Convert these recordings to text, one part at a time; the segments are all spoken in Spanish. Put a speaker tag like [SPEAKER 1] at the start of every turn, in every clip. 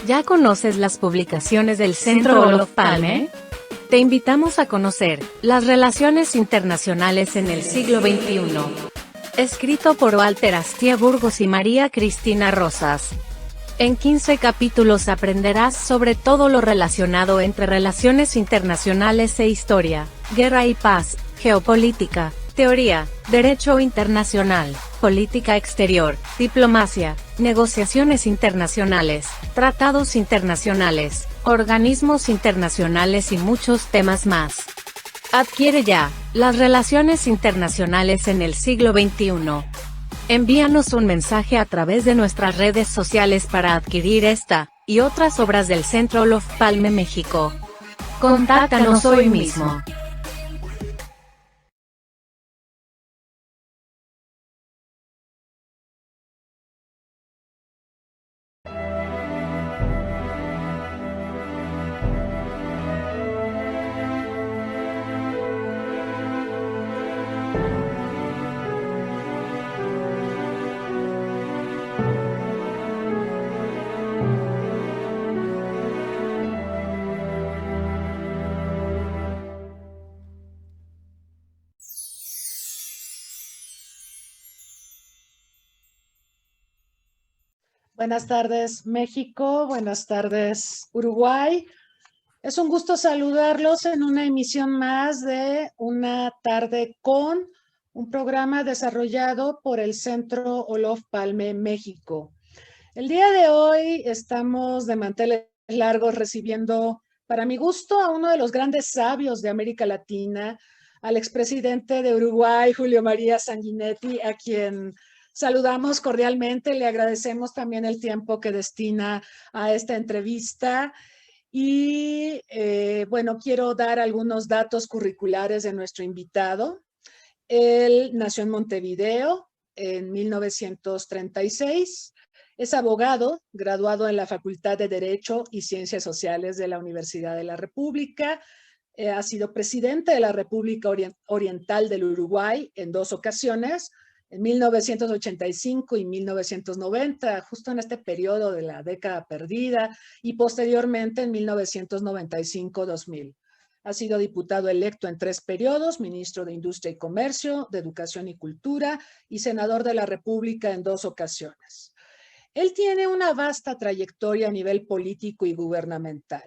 [SPEAKER 1] ¿Ya conoces las publicaciones del Centro Olof Palme? Te invitamos a conocer las relaciones internacionales en el siglo XXI. Escrito por Walter Astia Burgos y María Cristina Rosas. En 15 capítulos aprenderás sobre todo lo relacionado entre relaciones internacionales e historia, guerra y paz, geopolítica, teoría, derecho internacional, política exterior, diplomacia, negociaciones internacionales, tratados internacionales, organismos internacionales y muchos temas más. Adquiere ya las relaciones internacionales en el siglo XXI. Envíanos un mensaje a través de nuestras redes sociales para adquirir esta y otras obras del Centro Olof Palme México. Contáctanos hoy mismo.
[SPEAKER 2] Buenas tardes, México. Buenas tardes, Uruguay. Es un gusto saludarlos en una emisión más de Una tarde con un programa desarrollado por el Centro Olof Palme México. El día de hoy estamos de manteles largos recibiendo, para mi gusto, a uno de los grandes sabios de América Latina, al expresidente de Uruguay, Julio María Sanguinetti, a quien saludamos cordialmente. Le agradecemos también el tiempo que destina a esta entrevista. Y bueno, quiero dar algunos datos curriculares de nuestro invitado. Él nació en Montevideo en 1936. Es abogado, graduado en la Facultad de Derecho y Ciencias Sociales de la Universidad de la República. Ha sido presidente de la República Oriental del Uruguay en 2 ocasiones, en 1985 y 1990, justo en este periodo de la década perdida, y posteriormente en 1995-2000. Ha sido diputado electo en 3 periodos, ministro de Industria y Comercio, de Educación y Cultura, y senador de la República en 2 ocasiones. Él tiene una vasta trayectoria a nivel político y gubernamental.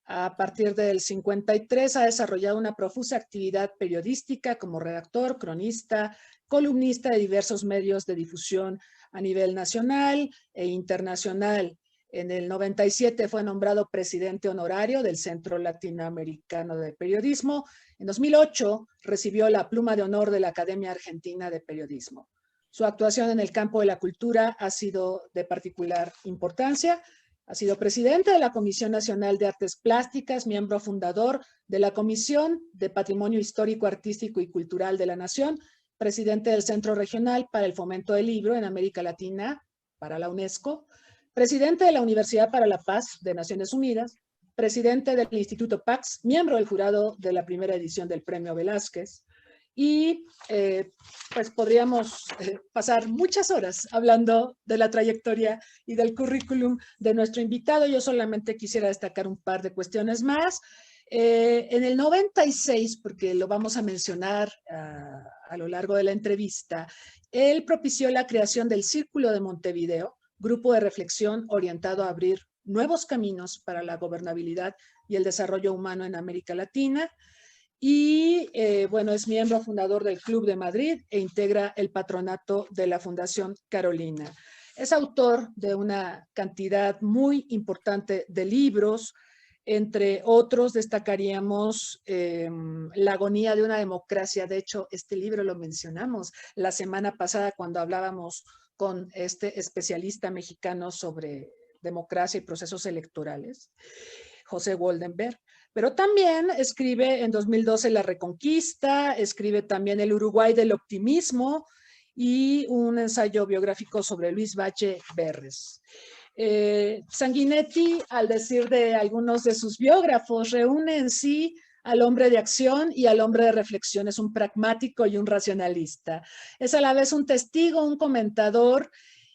[SPEAKER 2] A partir del 53 ha desarrollado una profusa actividad periodística como redactor, cronista, columnista de diversos medios de difusión a nivel nacional e internacional. En el 97 fue nombrado presidente honorario del Centro Latinoamericano de Periodismo. En 2008 recibió la pluma de honor de la Academia Argentina de Periodismo. Su actuación en el campo de la cultura ha sido de particular importancia. Ha sido presidente de la Comisión Nacional de Artes Plásticas, miembro fundador de la Comisión de Patrimonio Histórico, Artístico y Cultural de la Nación, presidente del Centro Regional para el Fomento del Libro en América Latina para la UNESCO, presidente de la Universidad para la Paz de Naciones Unidas, presidente del Instituto Pax, miembro del jurado de la primera edición del Premio Velázquez. Y pues podríamos pasar muchas horas hablando de la trayectoria y del currículum de nuestro invitado. Yo solamente quisiera destacar un par de cuestiones más. En el 96, porque lo vamos a mencionar a lo largo de la entrevista, él propició la creación del Círculo de Montevideo, grupo de reflexión orientado a abrir nuevos caminos para la gobernabilidad y el desarrollo humano en América Latina. Y bueno, es miembro fundador del Club de Madrid e integra el patronato de la Fundación Carolina. Es autor de una cantidad muy importante de libros. Entre otros destacaríamos La agonía de una democracia. De hecho, este libro lo mencionamos la semana pasada cuando hablábamos con este especialista mexicano sobre democracia y procesos electorales, José Woldenberg. Pero también escribe en 2012 La Reconquista, escribe también El Uruguay del Optimismo y un ensayo biográfico sobre Luis Valle Berres. Sanguinetti, al decir de algunos de sus biógrafos, reúne en sí al hombre de acción y al hombre de reflexión. Es un pragmático y un racionalista. Es a la vez un testigo, un comentador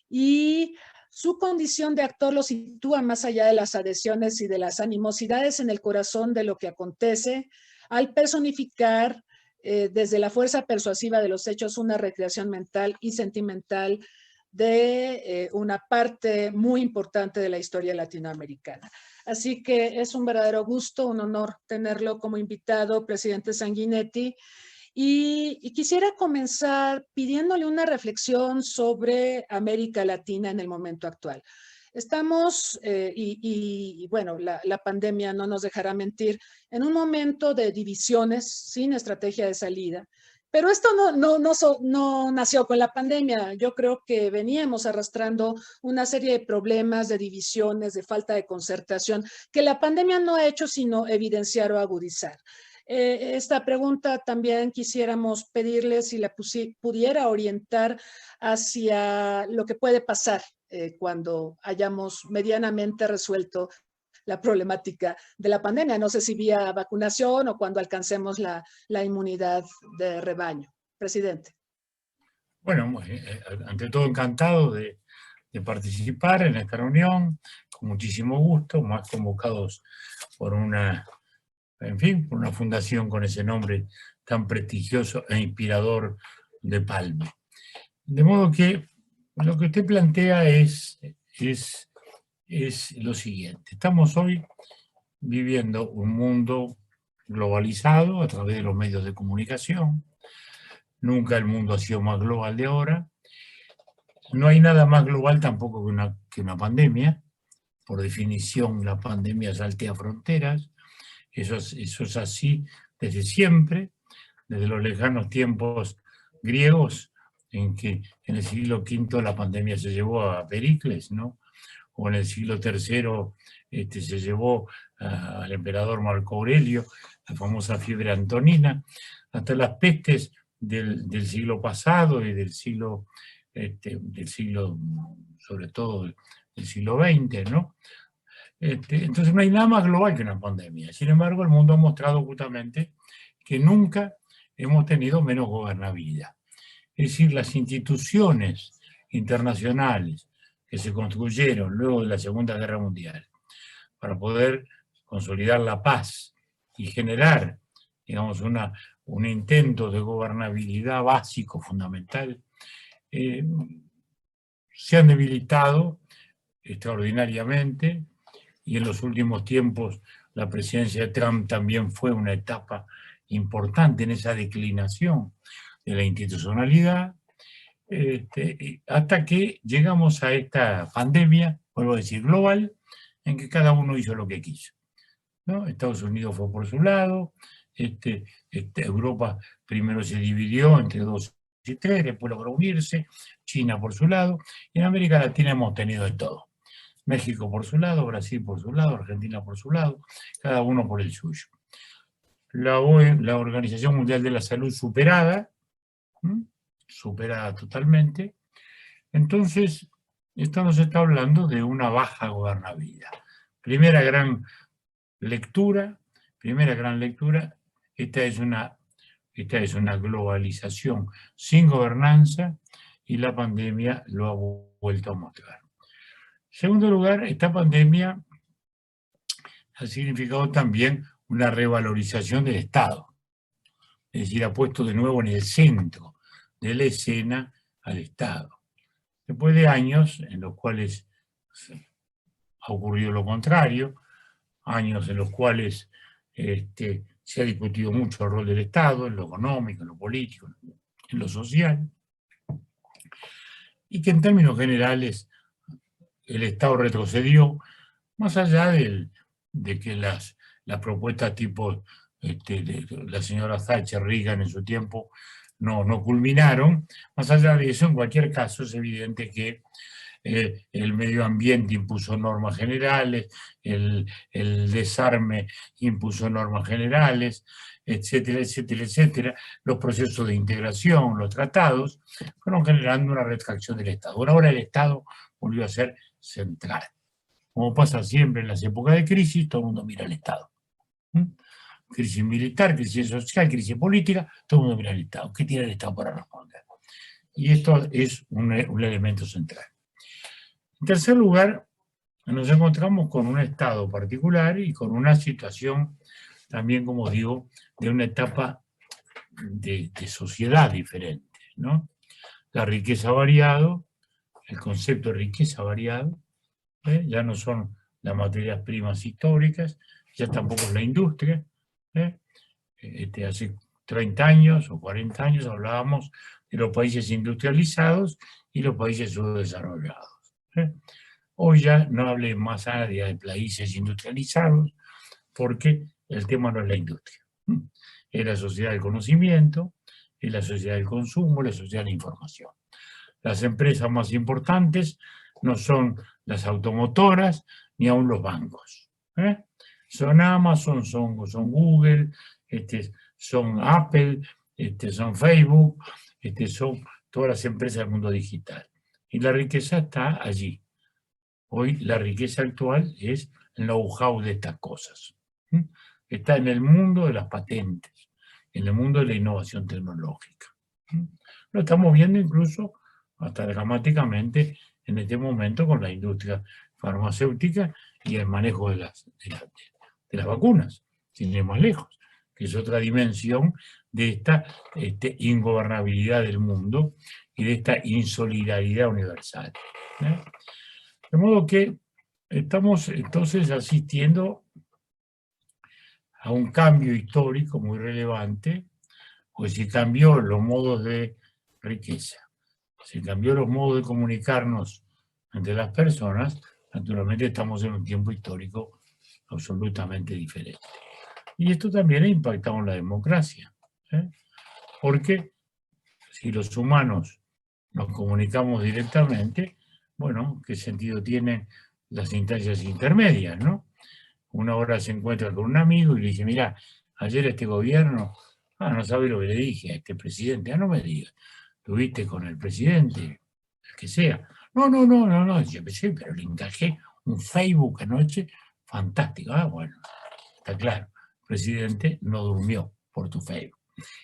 [SPEAKER 2] y Su condición de actor lo sitúa más allá de las adhesiones y de las animosidades en el corazón de lo que acontece, al personificar desde la fuerza persuasiva de los hechos una recreación mental y sentimental de una parte muy importante de la historia latinoamericana. Así que es un verdadero gusto, un honor tenerlo como invitado, presidente Sanguinetti. Y quisiera comenzar pidiéndole una reflexión sobre América Latina en el momento actual. Estamos, bueno, la pandemia no nos dejará mentir, en un momento de divisiones sin estrategia de salida. Pero esto no nació con la pandemia. Yo creo que veníamos arrastrando una serie de problemas, de divisiones, de falta de concertación, que la pandemia no ha hecho sino evidenciar o agudizar. Esta pregunta también quisiéramos pedirle si la pudiera orientar hacia lo que puede pasar cuando hayamos medianamente resuelto la problemática de la pandemia. No sé si vía vacunación o cuando alcancemos la inmunidad de rebaño. Presidente.
[SPEAKER 3] Bueno, ante todo encantado de participar en esta reunión, con muchísimo gusto, más convocados por una, en fin, por una fundación con ese nombre tan prestigioso e inspirador de Palme. De modo que lo que usted plantea es lo siguiente. Estamos hoy viviendo un mundo globalizado a través de los medios de comunicación. Nunca el mundo ha sido más global de ahora. No hay nada más global tampoco que una pandemia. Por definición, la pandemia saltea fronteras. Eso es así desde siempre, desde los lejanos tiempos griegos, en que en el siglo V la pandemia se llevó a Pericles, ¿no? O en el siglo III se llevó al emperador Marco Aurelio, la famosa fiebre antonina, hasta las pestes del siglo pasado y del siglo, sobre todo del siglo XX, ¿no? Entonces no hay nada más global que una pandemia. Sin embargo, el mundo ha mostrado justamente que nunca hemos tenido menos gobernabilidad. Es decir, las instituciones internacionales que se construyeron luego de la Segunda Guerra Mundial para poder consolidar la paz y generar, digamos, un intento de gobernabilidad básico, fundamental, se han debilitado extraordinariamente, y en los últimos tiempos la presidencia de Trump también fue una etapa importante en esa declinación de la institucionalidad, hasta que llegamos a esta pandemia, vuelvo a decir, global, en que cada uno hizo lo que quiso, ¿no? Estados Unidos fue por su lado, Europa primero se dividió entre 2 y 3, después logró unirse, China por su lado, y en América Latina hemos tenido de todo. México por su lado, Brasil por su lado, Argentina por su lado, cada uno por el suyo. La Organización Mundial de la Salud superada totalmente. Entonces, esto nos está hablando de una baja gobernabilidad. Primera gran lectura, esta es una globalización sin gobernanza y la pandemia lo ha vuelto a mostrar. En segundo lugar, esta pandemia ha significado también una revalorización del Estado. Es decir, ha puesto de nuevo en el centro de la escena al Estado. Después de años en los cuales ha ocurrido lo contrario, años en los cuales se ha discutido mucho el rol del Estado, en lo económico, en lo político, en lo social, y que en términos generales el Estado retrocedió, más allá de que las propuestas tipo de la señora Thatcher, Reagan en su tiempo, no culminaron. Más allá de eso, en cualquier caso, es evidente que el medio ambiente impuso normas generales, el desarme impuso normas generales, etcétera, etcétera, etcétera. Los procesos de integración, los tratados, fueron generando una retracción del Estado. Ahora el Estado volvió a ser central. Como pasa siempre en las épocas de crisis, todo el mundo mira al Estado. Crisis militar, crisis social, crisis política, todo el mundo mira al Estado. ¿Qué tiene el Estado para responder? Y esto es un elemento central. En tercer lugar, nos encontramos con un estado particular y con una situación también, como digo, de una etapa de sociedad diferente, ¿no? La riqueza ha variado, el concepto de riqueza ha variado, ya no son las materias primas históricas, ya tampoco es la industria. Hace 30 años o 40 años hablábamos de los países industrializados y los países subdesarrollados. Hoy ya no hable más nadie de países industrializados porque el tema no es la industria. Es la sociedad del conocimiento, es la sociedad del consumo, la sociedad de la información. Las empresas más importantes no son las automotoras ni aún los bancos. Son Amazon, son Google, son Apple, son Facebook, son todas las empresas del mundo digital. Y la riqueza está allí. Hoy la riqueza actual es el know-how de estas cosas. Está en el mundo de las patentes, en el mundo de la innovación tecnológica. Lo estamos viendo incluso hasta dramáticamente en este momento con la industria farmacéutica y el manejo de las vacunas, sin ir más lejos, que es otra dimensión de esta ingobernabilidad del mundo y de esta insolidaridad universal. De modo que estamos entonces asistiendo a un cambio histórico muy relevante, pues se cambió los modos de riqueza, se cambió los modos de comunicarnos entre las personas, naturalmente estamos en un tiempo histórico absolutamente diferente. Y esto también ha impactado en la democracia, porque si los humanos nos comunicamos directamente, bueno, ¿qué sentido tienen las instancias intermedias, no? Una hora se encuentra con un amigo y le dice, mira, ayer este gobierno, no sabe lo que le dije a este presidente, no me digas, ¿estuviste con el presidente? El que sea. No, dice, sí, pero le encajé un Facebook anoche, fantástico. Bueno, está claro, el presidente no durmió por tu Facebook.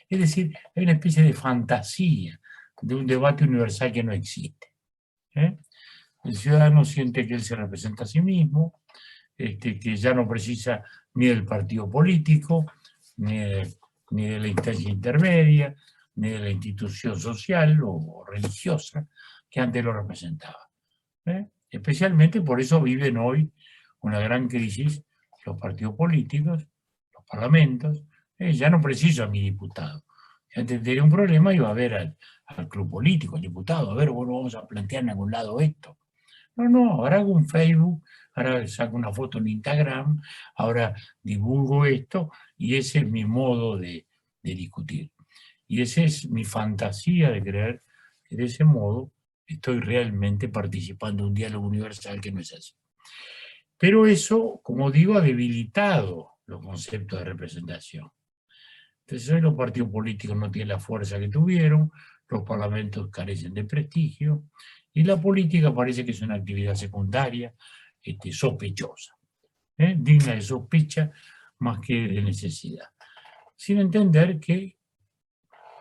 [SPEAKER 3] Es decir, hay una especie de fantasía de un debate universal que no existe. El ciudadano siente que él se representa a sí mismo, que ya no precisa ni del partido político, ni de la instancia intermedia, ni de la institución social o religiosa que antes lo representaba. Especialmente por eso viven hoy una gran crisis los partidos políticos, los parlamentos. Ya no preciso a mi diputado. Si antes tenía un problema iba a ver al club político, al diputado, a ver, bueno, vamos a plantear en algún lado esto. No, ahora hago un Facebook, ahora saco una foto en Instagram, ahora divulgo esto, y ese es mi modo de discutir. Y esa es mi fantasía de creer que de ese modo estoy realmente participando en un diálogo universal que no es así. Pero eso, como digo, ha debilitado los conceptos de representación. Entonces hoy los partidos políticos no tienen la fuerza que tuvieron, los parlamentos carecen de prestigio, y la política parece que es una actividad secundaria, sospechosa, digna de sospecha más que de necesidad. Sin entender que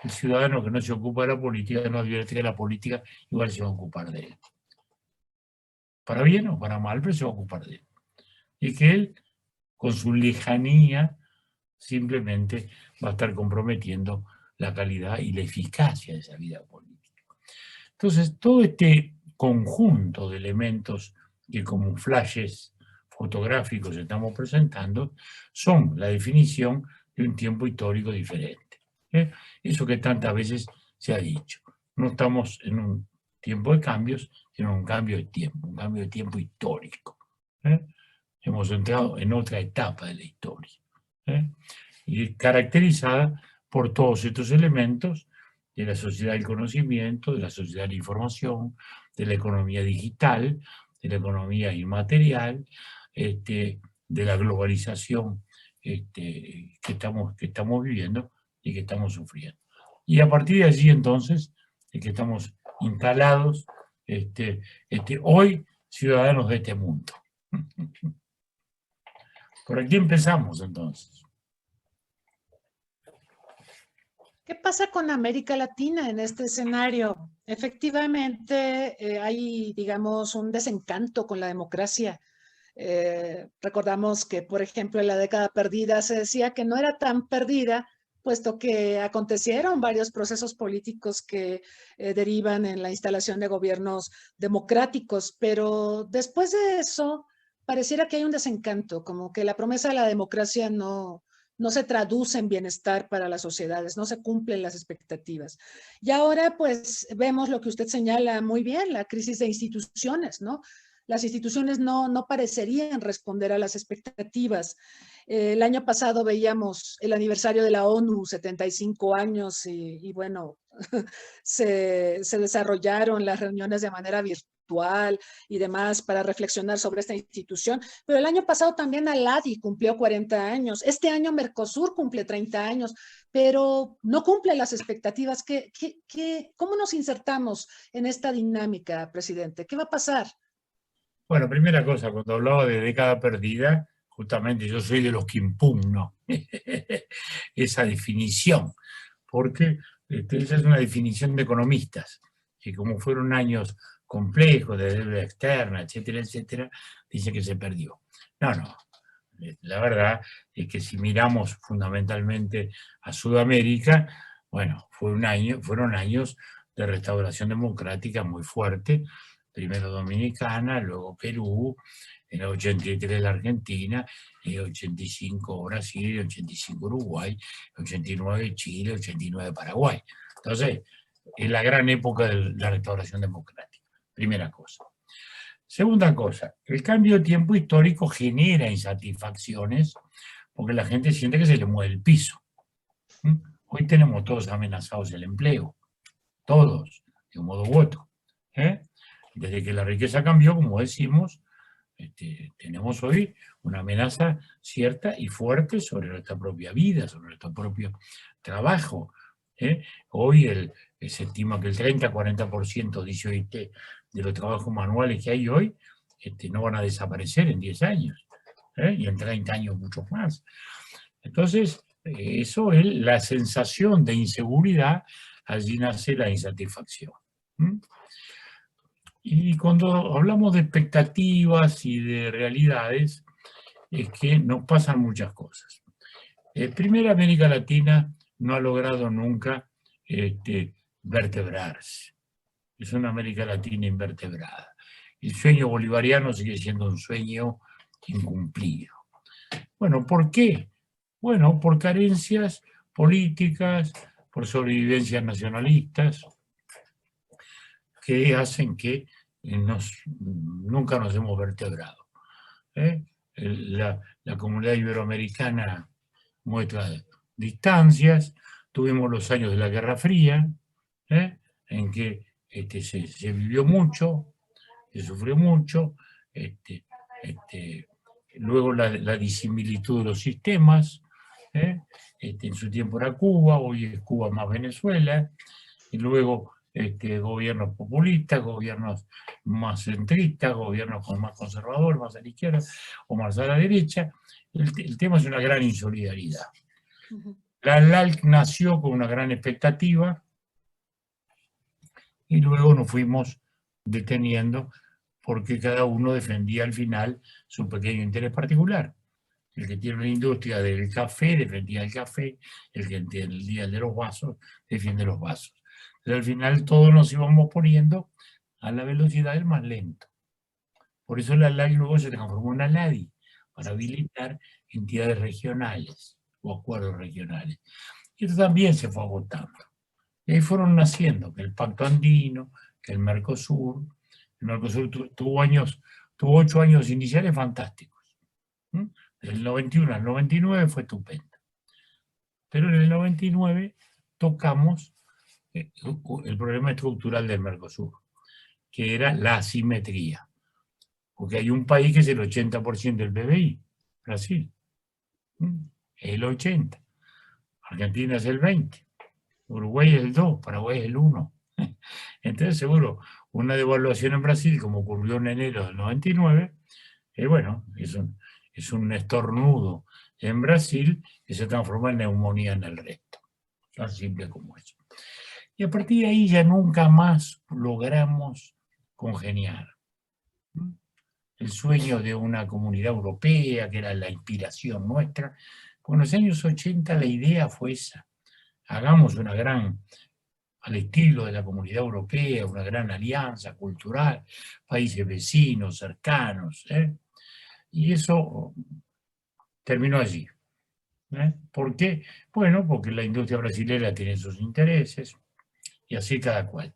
[SPEAKER 3] el ciudadano que no se ocupa de la política no advierte que la política igual se va a ocupar de él. Para bien o para mal, pero se va a ocupar de él. Y que él, con su lejanía, simplemente va a estar comprometiendo la calidad y la eficacia de esa vida política. Entonces, todo este conjunto de elementos que como flashes fotográficos estamos presentando son la definición de un tiempo histórico diferente. Eso que tantas veces se ha dicho. No estamos en un tiempo de cambios, sino un cambio de tiempo histórico. Hemos entrado en otra etapa de la historia. Y caracterizada por todos estos elementos de la sociedad del conocimiento, de la sociedad de la información, de la economía digital, de la economía inmaterial, de la globalización que estamos viviendo y que estamos sufriendo. Y a partir de allí entonces es que estamos instalados hoy ciudadanos de este mundo. ¿Por aquí empezamos entonces?
[SPEAKER 2] ¿Qué pasa con América Latina en este escenario? Efectivamente, hay, digamos, un desencanto con la democracia. Recordamos que, por ejemplo, en la década perdida se decía que no era tan perdida, puesto que acontecieron varios procesos políticos que derivan en la instalación de gobiernos democráticos, pero después de eso pareciera que hay un desencanto, como que la promesa de la democracia no se traduce en bienestar para las sociedades, no se cumplen las expectativas. Y ahora pues vemos lo que usted señala muy bien, la crisis de instituciones, ¿no? Las instituciones no parecerían responder a las expectativas. El año pasado veíamos el aniversario de la ONU, 75 años, y bueno, se desarrollaron las reuniones de manera virtual y demás para reflexionar sobre esta institución. Pero el año pasado también ALADI cumplió 40 años. Este año Mercosur cumple 30 años, pero no cumple las expectativas. ¿Cómo nos insertamos en esta dinámica, presidente? ¿Qué va a pasar?
[SPEAKER 3] Bueno, primera cosa, cuando hablaba de década perdida, justamente yo soy de los que impugno esa definición, porque esa es una definición de economistas, que como fueron años complejos de deuda externa, etcétera, etcétera, dice que se perdió. No, la verdad es que si miramos fundamentalmente a Sudamérica, bueno, fueron años de restauración democrática muy fuerte, primero Dominicana, luego Perú, en el 83 la Argentina, en el 85 Brasil, 85 Uruguay, 89 Chile, 89 Paraguay. Entonces, es la gran época de la restauración democrática, primera cosa. Segunda cosa, el cambio de tiempo histórico genera insatisfacciones porque la gente siente que se le mueve el piso. Hoy tenemos todos amenazados el empleo, todos, de un modo u otro. Desde que la riqueza cambió, como decimos, tenemos hoy una amenaza cierta y fuerte sobre nuestra propia vida, sobre nuestro propio trabajo. Hoy se estima que el 30-40%, dice OIT, de los trabajos manuales que hay hoy no van a desaparecer en 10 años, y en 30 años muchos más. Entonces, eso es la sensación de inseguridad, allí nace la insatisfacción. Y cuando hablamos de expectativas y de realidades, es que nos pasan muchas cosas. Primero, América Latina no ha logrado nunca vertebrarse. Es una América Latina invertebrada. El sueño bolivariano sigue siendo un sueño incumplido. Bueno, ¿por qué? Bueno, por carencias políticas, por sobrevivencias nacionalistas, que hacen que nunca nos hemos vertebrado. La comunidad iberoamericana muestra distancias, tuvimos los años de la Guerra Fría, en que se vivió mucho, se sufrió mucho, luego la disimilitud de los sistemas, en su tiempo era Cuba, hoy es Cuba más Venezuela, y luego gobiernos populistas, gobiernos más centristas, gobiernos más conservadores, más a la izquierda o más a la derecha. El tema es una gran insolidaridad. La LALC nació con una gran expectativa y luego nos fuimos deteniendo porque cada uno defendía al final su pequeño interés particular. El que tiene una industria del café defendía el café, el que tiene el día de los vasos defiende los vasos. Pero al final todos nos íbamos poniendo a la velocidad del más lento. Por eso la LADI luego se transformó en ALADI, para habilitar entidades regionales o acuerdos regionales. Y esto también se fue agotando. Y ahí fueron naciendo, que el Pacto Andino, que el Mercosur. El Mercosur tuvo 8 años iniciales fantásticos. Del 91 al 99 fue estupendo. Pero en el 99 tocamos el problema estructural del Mercosur, que era la asimetría. Porque hay un país que es el 80% del PBI, Brasil. El 80%. Argentina es el 20%. Uruguay es el 2%, Paraguay es el 1%. Entonces, seguro, una devaluación en Brasil, como ocurrió en enero del 99, bueno, es un estornudo en Brasil que se transforma en neumonía en el resto. tan simple como eso. Y a partir de ahí ya nunca más logramos congeniar. El sueño de una comunidad europea, que era la inspiración nuestra, con los años 80 la idea fue esa. Hagamos una gran, al estilo de la comunidad europea, una gran alianza cultural, países vecinos, cercanos. Y eso terminó allí. ¿Por qué? Bueno, porque la industria brasileña tiene sus intereses y así cada cual.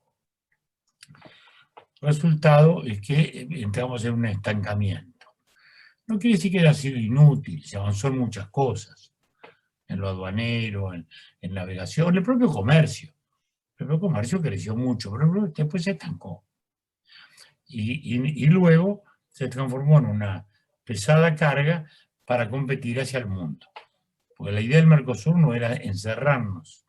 [SPEAKER 3] El resultado es que entramos en un estancamiento. No quiere decir que haya sido inútil, se avanzó en muchas cosas, en lo aduanero, en navegación, en el propio comercio. El propio comercio creció mucho, pero después se estancó. Y luego se transformó en una pesada carga para competir hacia el mundo. Porque la idea del Mercosur no era encerrarnos.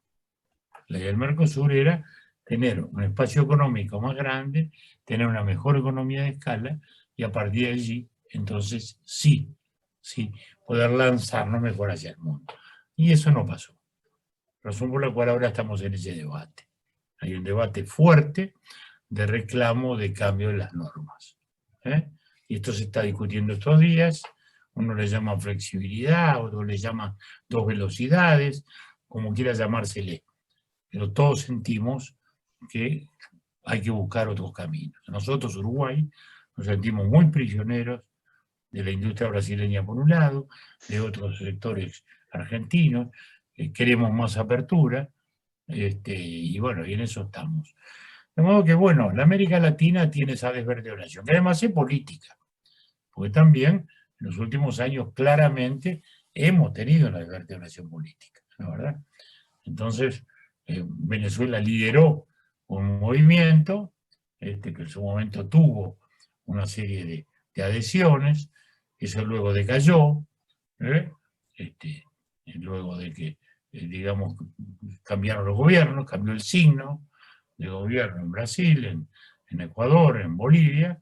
[SPEAKER 3] La idea del Mercosur era tener un espacio económico más grande, tener una mejor economía de escala, y a partir de allí, entonces sí, poder lanzarnos mejor hacia el mundo. Y eso no pasó. Razón por la cual ahora estamos en ese debate. Hay un debate fuerte de reclamo de cambio de las normas. Y esto se está discutiendo estos días. Uno le llama flexibilidad, otro le llama dos velocidades, como quiera llamársele. Pero todos sentimos que hay que buscar otros caminos. Nosotros, Uruguay, nos sentimos muy prisioneros de la industria brasileña por un lado, de otros sectores argentinos, queremos más apertura, y bueno, y en eso estamos. De modo que, bueno, la América Latina tiene esa desvertebración, que además es política, porque también en los últimos años claramente hemos tenido una desvertebración política, ¿no es verdad? Entonces, Venezuela lideró un movimiento que en su momento tuvo una serie de adhesiones, eso luego decayó, luego de que, digamos, cambiaron los gobiernos, cambió el signo de gobierno en Brasil, en Ecuador, en Bolivia,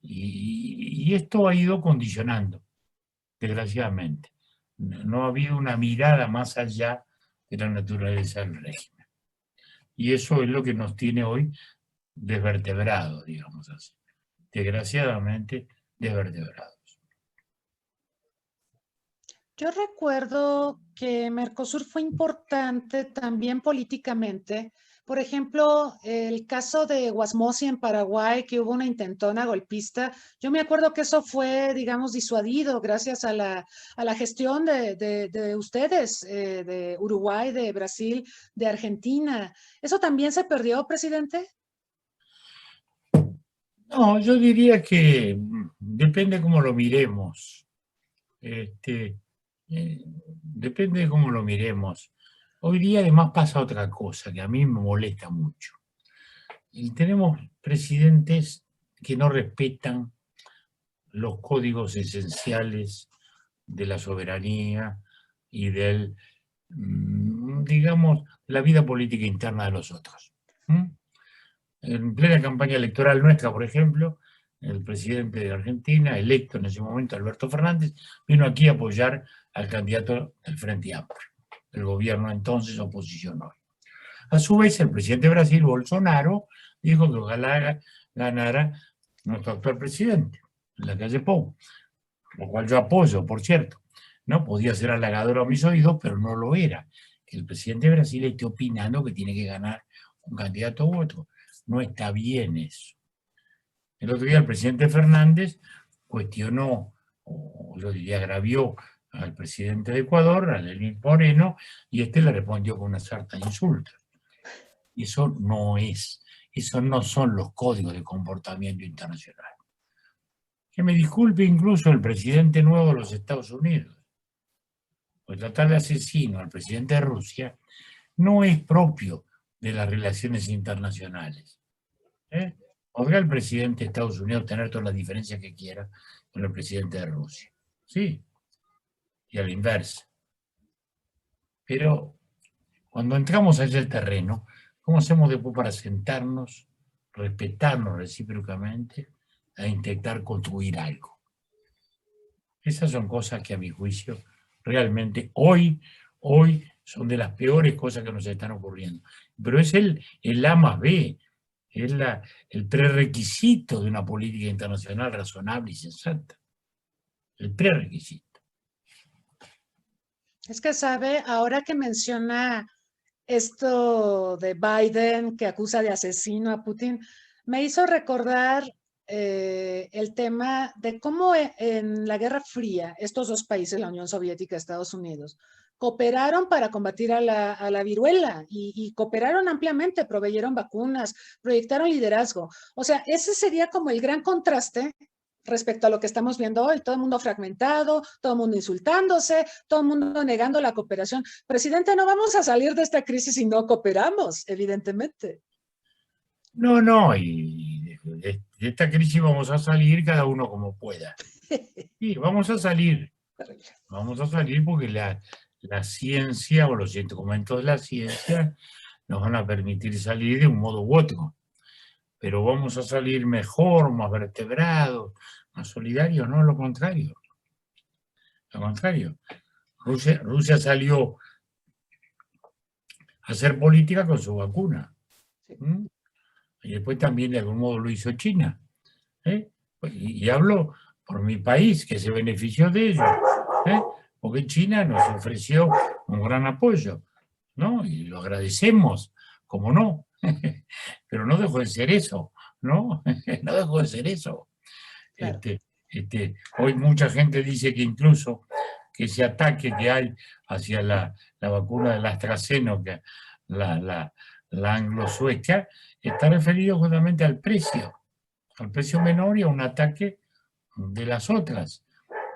[SPEAKER 3] y esto ha ido condicionando, desgraciadamente. No ha habido una mirada más allá de la naturaleza del régimen. Y eso es lo que nos tiene hoy desvertebrados, digamos así. Desgraciadamente desvertebrados.
[SPEAKER 2] Yo recuerdo que Mercosur fue importante también políticamente. Por ejemplo, el caso de Guasmosi en Paraguay, que hubo una intentona golpista. Yo me acuerdo que eso fue, digamos, disuadido gracias a la gestión de ustedes, de Uruguay, de Brasil, de Argentina. ¿Eso también se perdió, presidente?
[SPEAKER 3] No, yo diría que depende cómo lo miremos. Depende de cómo lo miremos. Hoy día además pasa otra cosa que a mí me molesta mucho. Y tenemos presidentes que no respetan los códigos esenciales de la soberanía y del, digamos, la vida política interna de los otros. En plena campaña electoral nuestra, por ejemplo, el presidente de Argentina, electo en ese momento, Alberto Fernández, vino aquí a apoyar al candidato del Frente Amplio, el gobierno entonces, oposición hoy. A su vez, el presidente de Brasil, Bolsonaro, dijo que ojalá ganara nuestro actual presidente, en la calle Pou, lo cual yo apoyo, por cierto. No podía ser halagador a mis oídos, pero no lo era. Que el presidente de Brasil esté opinando que tiene que ganar un candidato u otro. No está bien eso. El otro día el presidente Fernández cuestionó, o yo diría agravió, al presidente de Ecuador, a Lenín Moreno, y le respondió con una sarta de insultos. Y eso no son los códigos de comportamiento internacional. Que me disculpe incluso el presidente nuevo de los Estados Unidos, pues tratar de asesino al presidente de Rusia no es propio de las relaciones internacionales. Podrá el presidente de Estados Unidos tener todas las diferencias que quiera con el presidente de Rusia. Sí, y a la inversa. Pero cuando entramos a ese terreno, ¿cómo hacemos después para sentarnos, respetarnos recíprocamente e intentar construir algo? Esas son cosas que a mi juicio realmente hoy hoy son de las peores cosas que nos están ocurriendo. Pero es el A más B, es el prerequisito de una política internacional razonable y sensata. El prerequisito.
[SPEAKER 2] Es que sabe, ahora que menciona esto de Biden que acusa de asesino a Putin, me hizo recordar el tema de cómo en la Guerra Fría estos dos países, la Unión Soviética y Estados Unidos, cooperaron para combatir a la viruela y cooperaron ampliamente, proveyeron vacunas, proyectaron liderazgo. O sea, ese sería como el gran contraste respecto a lo que estamos viendo hoy, todo el mundo fragmentado, todo el mundo insultándose, todo el mundo negando la cooperación. Presidente, no vamos a salir de esta crisis si no cooperamos, evidentemente.
[SPEAKER 3] No, y de esta crisis vamos a salir cada uno como pueda. Sí, vamos a salir porque la ciencia o los instrumentos de la ciencia nos van a permitir salir de un modo u otro. Pero vamos a salir mejor, más vertebrados, más solidarios, no, lo contrario. Lo contrario. Rusia salió a hacer política con su vacuna. ¿Mm? Y después también de algún modo lo hizo China. Y hablo por mi país, que se benefició de ello. Porque China nos ofreció un gran apoyo, ¿no? Y lo agradecemos, como no. Pero no dejó de ser eso, ¿no? No dejó de ser eso.
[SPEAKER 2] Claro.
[SPEAKER 3] Hoy mucha gente dice que incluso que ese ataque que hay hacia la vacuna de la AstraZeneca, la anglo-sueca, está referido justamente al precio menor y a un ataque de las otras.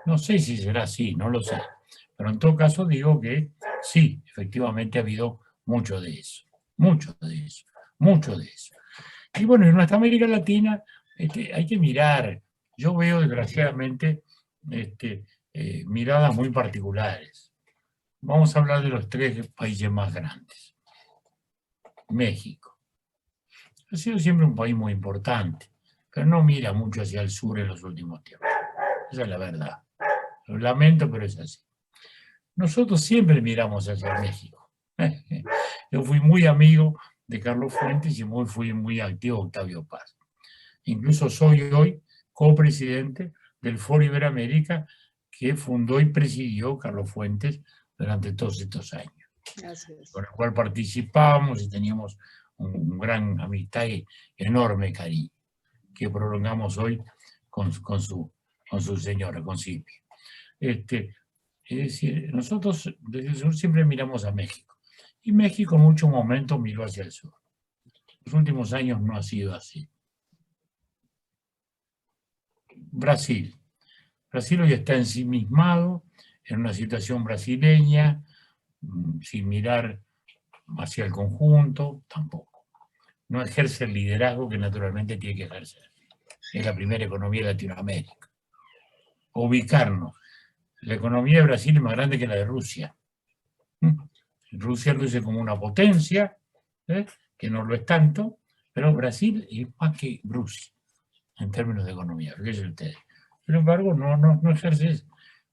[SPEAKER 3] No sé si será así, no lo sé. Pero en todo caso digo que sí, efectivamente ha habido mucho de eso. Y bueno, en nuestra América Latina hay que mirar. Yo veo, desgraciadamente, miradas muy particulares. Vamos a hablar de los 3 países más grandes. México. Ha sido siempre un país muy importante, pero no mira mucho hacia el sur en los últimos tiempos. Esa es la verdad. Lo lamento, pero es así. Nosotros siempre miramos hacia México. Yo fui muy amigo de Carlos Fuentes y fui muy activo de Octavio Paz. Incluso soy hoy copresidente del Foro Iberoamérica que fundó y presidió Carlos Fuentes durante todos estos años.
[SPEAKER 2] Gracias.
[SPEAKER 3] Con el cual participábamos y teníamos un gran amistad y enorme cariño que prolongamos hoy con su señora, con Silvia. Es decir, nosotros desde el sur siempre miramos a México. Y México en muchos momentos miró hacia el sur. Los últimos años no ha sido así. Brasil. Brasil hoy está ensimismado en una situación brasileña, sin mirar hacia el conjunto, tampoco. No ejerce el liderazgo que naturalmente tiene que ejercer. Es la primera economía de Latinoamérica. Ubicarnos. La economía de Brasil es más grande que la de Rusia. Rusia luce como una potencia, que no lo es tanto, pero Brasil es más que Rusia en términos de economía, fíjense ustedes. Sin embargo, no ejerce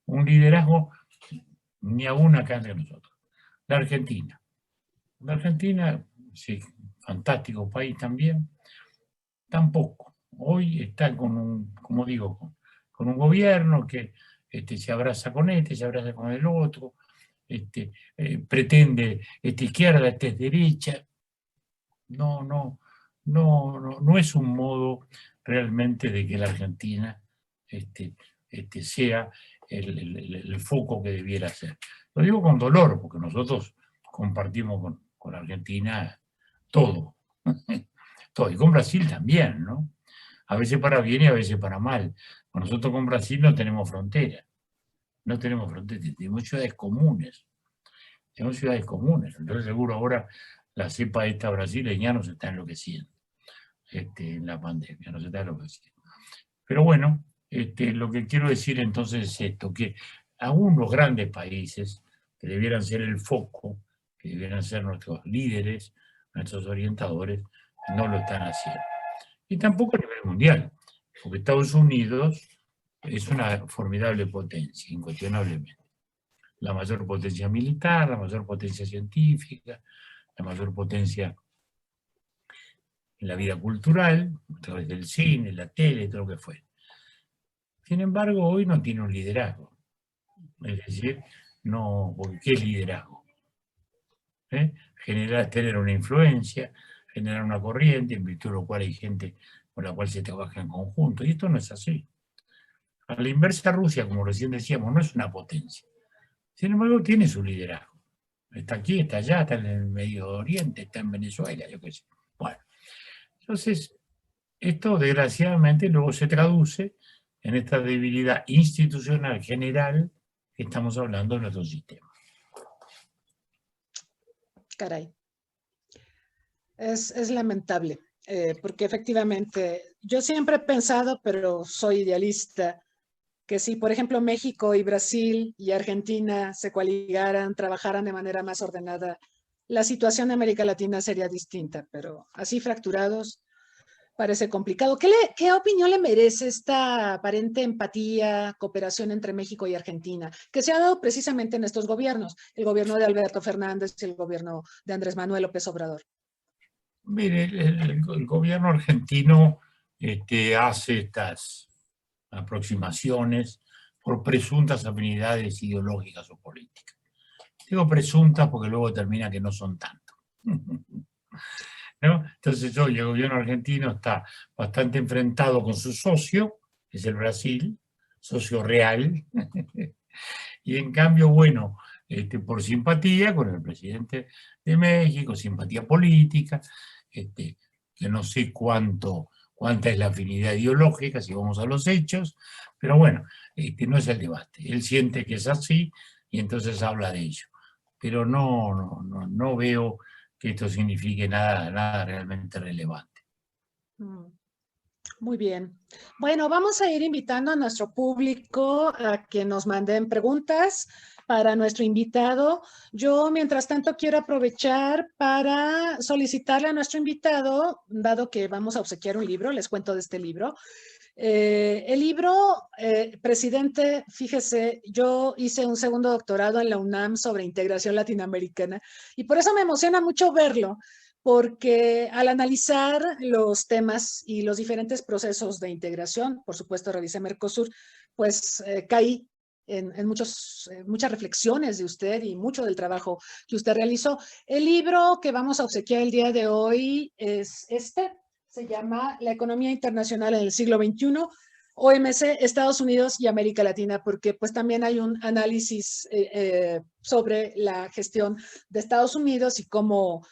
[SPEAKER 3] un liderazgo ni aún acá entre nosotros. La Argentina. La Argentina, sí, fantástico país también, tampoco. Hoy está con un gobierno que se abraza con se abraza con el otro, pretende izquierda, derecha. No es un modo realmente de que la Argentina sea el foco que debiera ser. Lo digo con dolor, porque nosotros compartimos con Argentina todo. Todo, y con Brasil también, ¿no? A veces para bien y a veces para mal. Nosotros con Brasil no tenemos frontera. No tenemos frontera, tenemos ciudades comunes. Entonces seguro ahora la cepa esta brasileña nos está enloqueciendo en la pandemia, nos está enloqueciendo. Pero bueno, lo que quiero decir entonces es esto, que aún los grandes países, que debieran ser el foco, que debieran ser nuestros líderes, nuestros orientadores, no lo están haciendo. Y tampoco a nivel mundial, porque Estados Unidos es una formidable potencia, incuestionablemente. la mayor potencia militar, la mayor potencia científica, la mayor potencia en la vida cultural, a través del cine, la tele, todo lo que fue. Sin embargo, hoy no tiene un liderazgo. Es decir, no, ¿qué es liderazgo? Tener una influencia, generar una corriente, en virtud de lo cual hay gente con la cual se trabaja en conjunto. Y esto no es así. A la inversa, Rusia, como recién decíamos, no es una potencia. Sin embargo, tiene su liderazgo. Está aquí, está allá, está en el Medio Oriente, está en Venezuela, yo qué sé. Bueno, entonces, esto desgraciadamente luego se traduce en esta debilidad institucional general que estamos hablando de nuestro sistema.
[SPEAKER 2] Caray. Es lamentable, porque efectivamente yo siempre he pensado, pero soy idealista, que si, por ejemplo, México y Brasil y Argentina se coaligaran, trabajaran de manera más ordenada, la situación de América Latina sería distinta, pero así fracturados parece complicado. ¿Qué opinión le merece esta aparente empatía, cooperación entre México y Argentina, que se ha dado precisamente en estos gobiernos, el gobierno de Alberto Fernández y el gobierno de Andrés Manuel López Obrador?
[SPEAKER 3] Mire, el gobierno argentino hace estas aproximaciones por presuntas afinidades ideológicas o políticas. Digo presuntas porque luego termina que no son tanto. ¿No? Entonces hoy el gobierno argentino está bastante enfrentado con su socio, que es el Brasil, socio real, y en cambio, bueno, por simpatía con el presidente de México, simpatía política, que no sé cuánta es la afinidad ideológica, si vamos a los hechos, pero bueno, no es el debate. Él siente que es así y entonces habla de ello. Pero no veo que esto signifique nada realmente relevante.
[SPEAKER 2] Muy bien. Bueno, vamos a ir invitando a nuestro público a que nos manden preguntas para nuestro invitado. Yo, mientras tanto, quiero aprovechar para solicitarle a nuestro invitado, dado que vamos a obsequiar un libro, les cuento de este libro. El libro, presidente, fíjese, yo hice un segundo doctorado en la UNAM sobre integración latinoamericana y por eso me emociona mucho verlo, porque al analizar los temas y los diferentes procesos de integración, por supuesto revisé Mercosur, pues caí en muchas reflexiones de usted y mucho del trabajo que usted realizó. El libro que vamos a obsequiar el día de hoy es se llama La economía internacional en el siglo XXI, OMC, Estados Unidos y América Latina, porque pues también hay un análisis sobre la gestión de Estados Unidos y cómo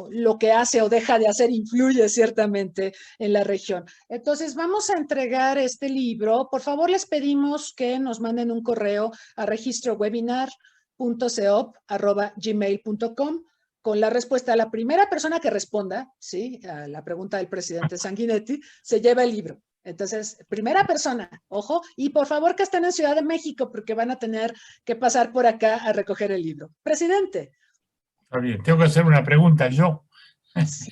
[SPEAKER 2] lo que hace o deja de hacer influye ciertamente en la región. Entonces vamos a entregar este libro. Por favor, les pedimos que nos manden un correo a registrowebinar.ceop@gmail.com con la respuesta. A la primera persona que responda, ¿sí?, a la pregunta del presidente Sanguinetti, se lleva el libro. Entonces, primera persona, ojo, y por favor que estén en Ciudad de México porque van a tener que pasar por acá a recoger el libro. Presidente.
[SPEAKER 3] Está bien, tengo que hacer una pregunta yo.
[SPEAKER 2] Sí.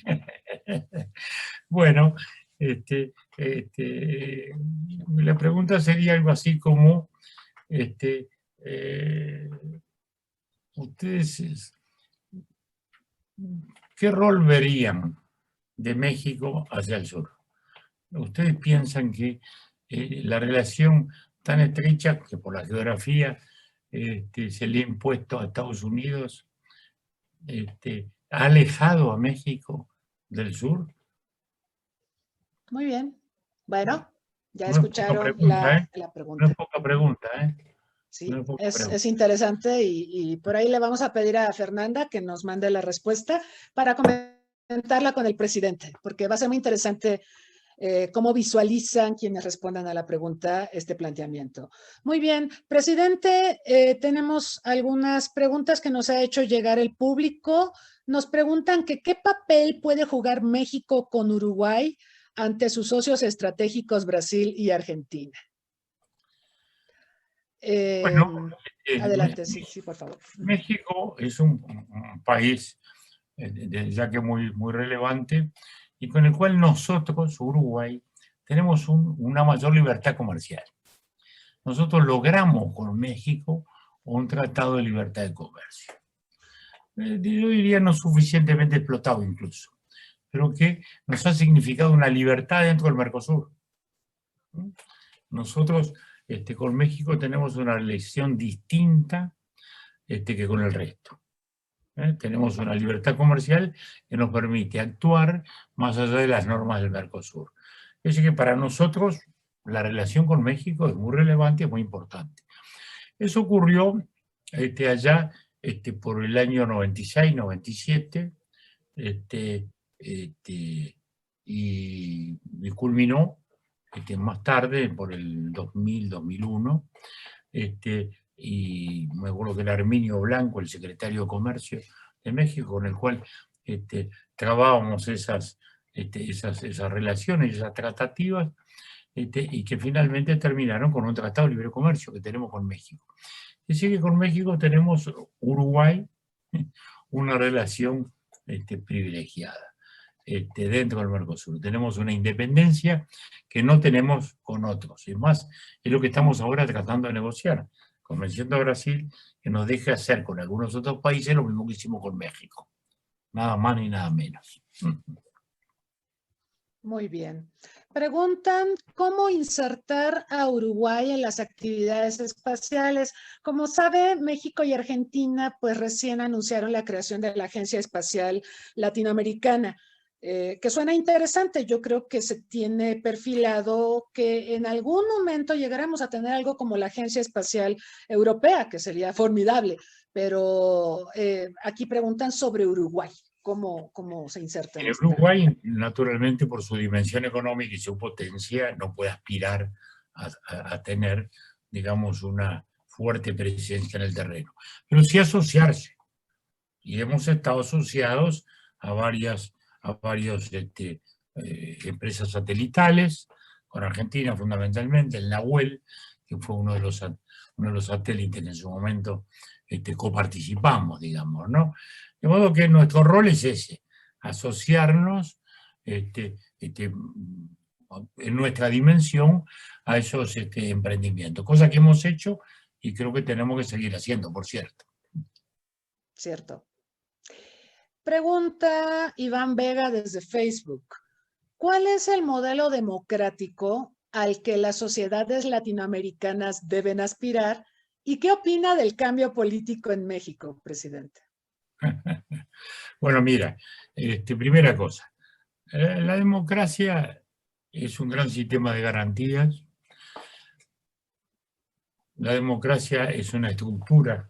[SPEAKER 3] Bueno, la pregunta sería algo así como, ustedes, ¿qué rol verían de México hacia el sur? ¿Ustedes piensan que la relación tan estrecha que por la geografía se le ha impuesto a Estados Unidos ha alejado a México del sur?
[SPEAKER 2] Muy bien. Bueno, ya
[SPEAKER 3] No
[SPEAKER 2] escucharon
[SPEAKER 3] pregunta,
[SPEAKER 2] la pregunta.
[SPEAKER 3] No es poca pregunta, ¿eh?
[SPEAKER 2] Sí,
[SPEAKER 3] No
[SPEAKER 2] es interesante y por ahí le vamos a pedir a Fernanda que nos mande la respuesta para comentarla con el presidente, porque va a ser muy interesante cómo visualizan quienes respondan a la pregunta este planteamiento. Muy bien, presidente, tenemos algunas preguntas que nos ha hecho llegar el público. Nos preguntan que qué papel puede jugar México con Uruguay ante sus socios estratégicos Brasil y Argentina.
[SPEAKER 3] Bueno,
[SPEAKER 2] adelante, sí, por favor.
[SPEAKER 3] México es un país, ya que muy relevante, y con el cual nosotros, Uruguay, tenemos una mayor libertad comercial. Nosotros logramos con México o un tratado de libertad de comercio. Yo diría no suficientemente explotado incluso, pero que nos ha significado una libertad dentro del Mercosur. Nosotros con México tenemos una relación distinta que con el resto. Tenemos una libertad comercial que nos permite actuar más allá de las normas del Mercosur. Es decir, que para nosotros la relación con México es muy relevante y es muy importante. Eso ocurrió allá por el año 96, 97, y culminó más tarde, por el 2000, 2001, y me acuerdo que era Herminio Blanco, el secretario de Comercio de México, con el cual trabábamos esas relaciones, esas tratativas, y que finalmente terminaron con un tratado de libre comercio que tenemos con México. Es decir, que con México tenemos Uruguay una relación privilegiada dentro del Mercosur. Tenemos una independencia que no tenemos con otros. Es más, es lo que estamos ahora tratando de negociar, convenciendo a Brasil que nos deje hacer con algunos otros países lo mismo que hicimos con México. Nada más ni nada menos.
[SPEAKER 2] Muy bien. Preguntan cómo insertar a Uruguay en las actividades espaciales. Como sabe, México y Argentina pues recién anunciaron la creación de la Agencia Espacial Latinoamericana, que suena interesante. Yo creo que se tiene perfilado que en algún momento llegaremos a tener algo como la Agencia Espacial Europea, que sería formidable. Pero aquí preguntan sobre Uruguay. ¿Cómo se inserta en
[SPEAKER 3] el Uruguay, naturalmente, por su dimensión económica y su potencia, no puede aspirar a tener, digamos, una fuerte presencia en el terreno. Pero sí asociarse. Y hemos estado asociados a varias empresas satelitales, con Argentina fundamentalmente, el Nahuel, que fue uno de los satélites que en su momento coparticipamos, digamos, ¿no? De modo que nuestro rol es ese, asociarnos en nuestra dimensión a esos emprendimientos, cosa que hemos hecho y creo que tenemos que seguir haciendo, por cierto.
[SPEAKER 2] Cierto. Pregunta Iván Vega desde Facebook. ¿Cuál es el modelo democrático al que las sociedades latinoamericanas deben aspirar? ¿Y qué opina del cambio político en México, presidente?
[SPEAKER 3] Bueno, mira, primera cosa, la democracia es un gran sistema de garantías. La democracia es una estructura,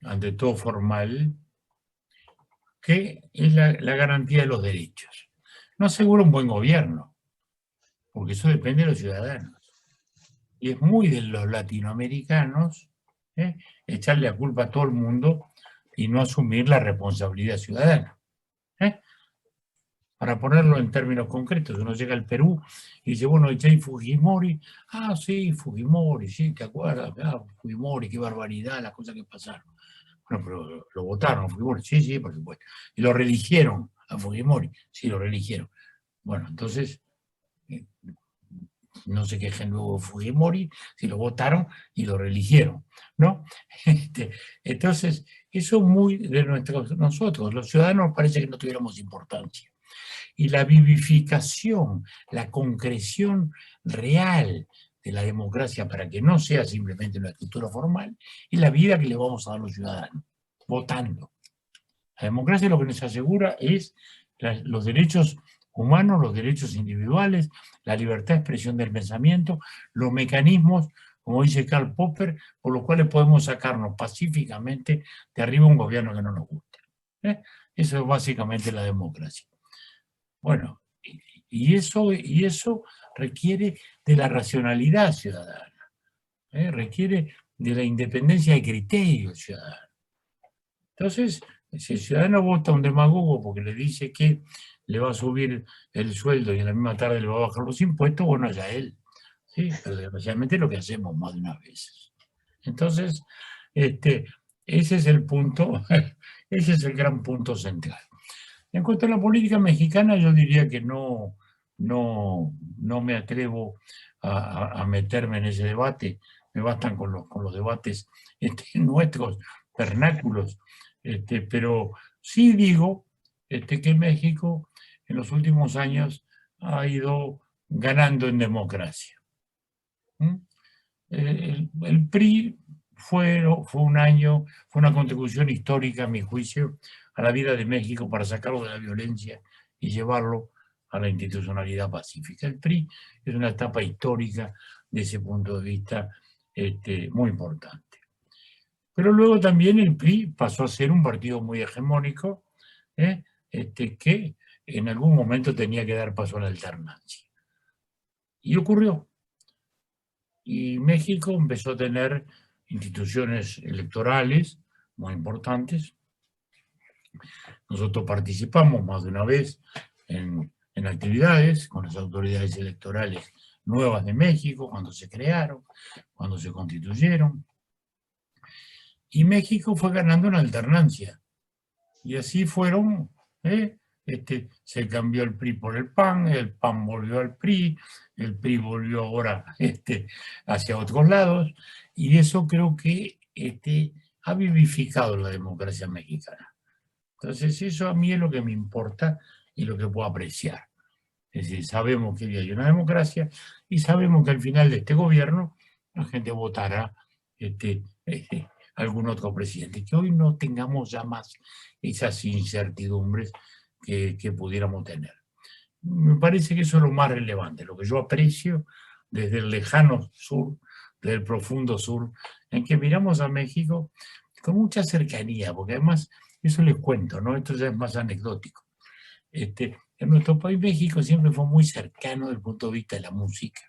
[SPEAKER 3] ante todo formal, que es la garantía de los derechos. No asegura un buen gobierno, porque eso depende de los ciudadanos. Y es muy de los latinoamericanos echarle la culpa a todo el mundo y no asumir la responsabilidad ciudadana. Para ponerlo en términos concretos, uno llega al Perú y dice, bueno, ¿y Fujimori? Ah, sí, Fujimori, sí, ¿te acuerdas? Ah, Fujimori, qué barbaridad, las cosas que pasaron. Bueno, pero lo votaron a Fujimori, sí, sí, por supuesto. Y lo reeligieron a Fujimori, sí, lo reeligieron. Bueno, entonces, no se quejen luego de Fujimori, si lo votaron y lo reeligieron, ¿no? Entonces, eso es muy de nosotros, los ciudadanos parece que no tuviéramos importancia. Y la vivificación, la concreción real de la democracia para que no sea simplemente una estructura formal, es la vida que le vamos a dar a los ciudadanos, votando. La democracia lo que nos asegura es los derechos humanos, los derechos individuales, la libertad de expresión del pensamiento, los mecanismos, como dice Karl Popper, por los cuales podemos sacarnos pacíficamente de arriba un gobierno que no nos guste. Eso es básicamente la democracia. Bueno, y eso requiere de la racionalidad ciudadana, requiere de la independencia de criterio ciudadano. Entonces, si el ciudadano vota a un demagogo porque le dice que le va a subir el sueldo y en la misma tarde le va a bajar los impuestos, bueno, allá él. ¿Sí? Pero desgraciadamente es lo que hacemos más de una vez. Entonces, ese es el punto, ese es el gran punto central. En cuanto a la política mexicana, yo diría que no me atrevo a meterme en ese debate. me bastan con los debates nuestros, vernáculos, pero sí digo que México en los últimos años ha ido ganando en democracia. El PRI fue una contribución histórica, a mi juicio, a la vida de México para sacarlo de la violencia y llevarlo a la institucionalidad pacífica. El PRI es una etapa histórica de ese punto de vista muy importante. Pero luego también el PRI pasó a ser un partido muy hegemónico, que en algún momento tenía que dar paso a la alternancia. Y ocurrió. Y México empezó a tener instituciones electorales muy importantes. Nosotros participamos más de una vez en actividades con las autoridades electorales nuevas de México, cuando se crearon, cuando se constituyeron. Y México fue ganando en alternancia. Y así fueron, se cambió el PRI por el PAN volvió al PRI, el PRI volvió ahora hacia otros lados, y eso creo que ha vivificado la democracia mexicana. Entonces eso a mí es lo que me importa y lo que puedo apreciar. Es decir, sabemos que hay una democracia y sabemos que al final de este gobierno la gente votará algún otro presidente, que hoy no tengamos ya más esas incertidumbres que pudiéramos tener. Me parece que eso es lo más relevante, lo que yo aprecio desde el lejano sur, desde el profundo sur, en que miramos a México con mucha cercanía, porque además, eso les cuento, ¿no? Esto ya es más anecdótico. En nuestro país, México, siempre fue muy cercano desde el punto de vista de la música.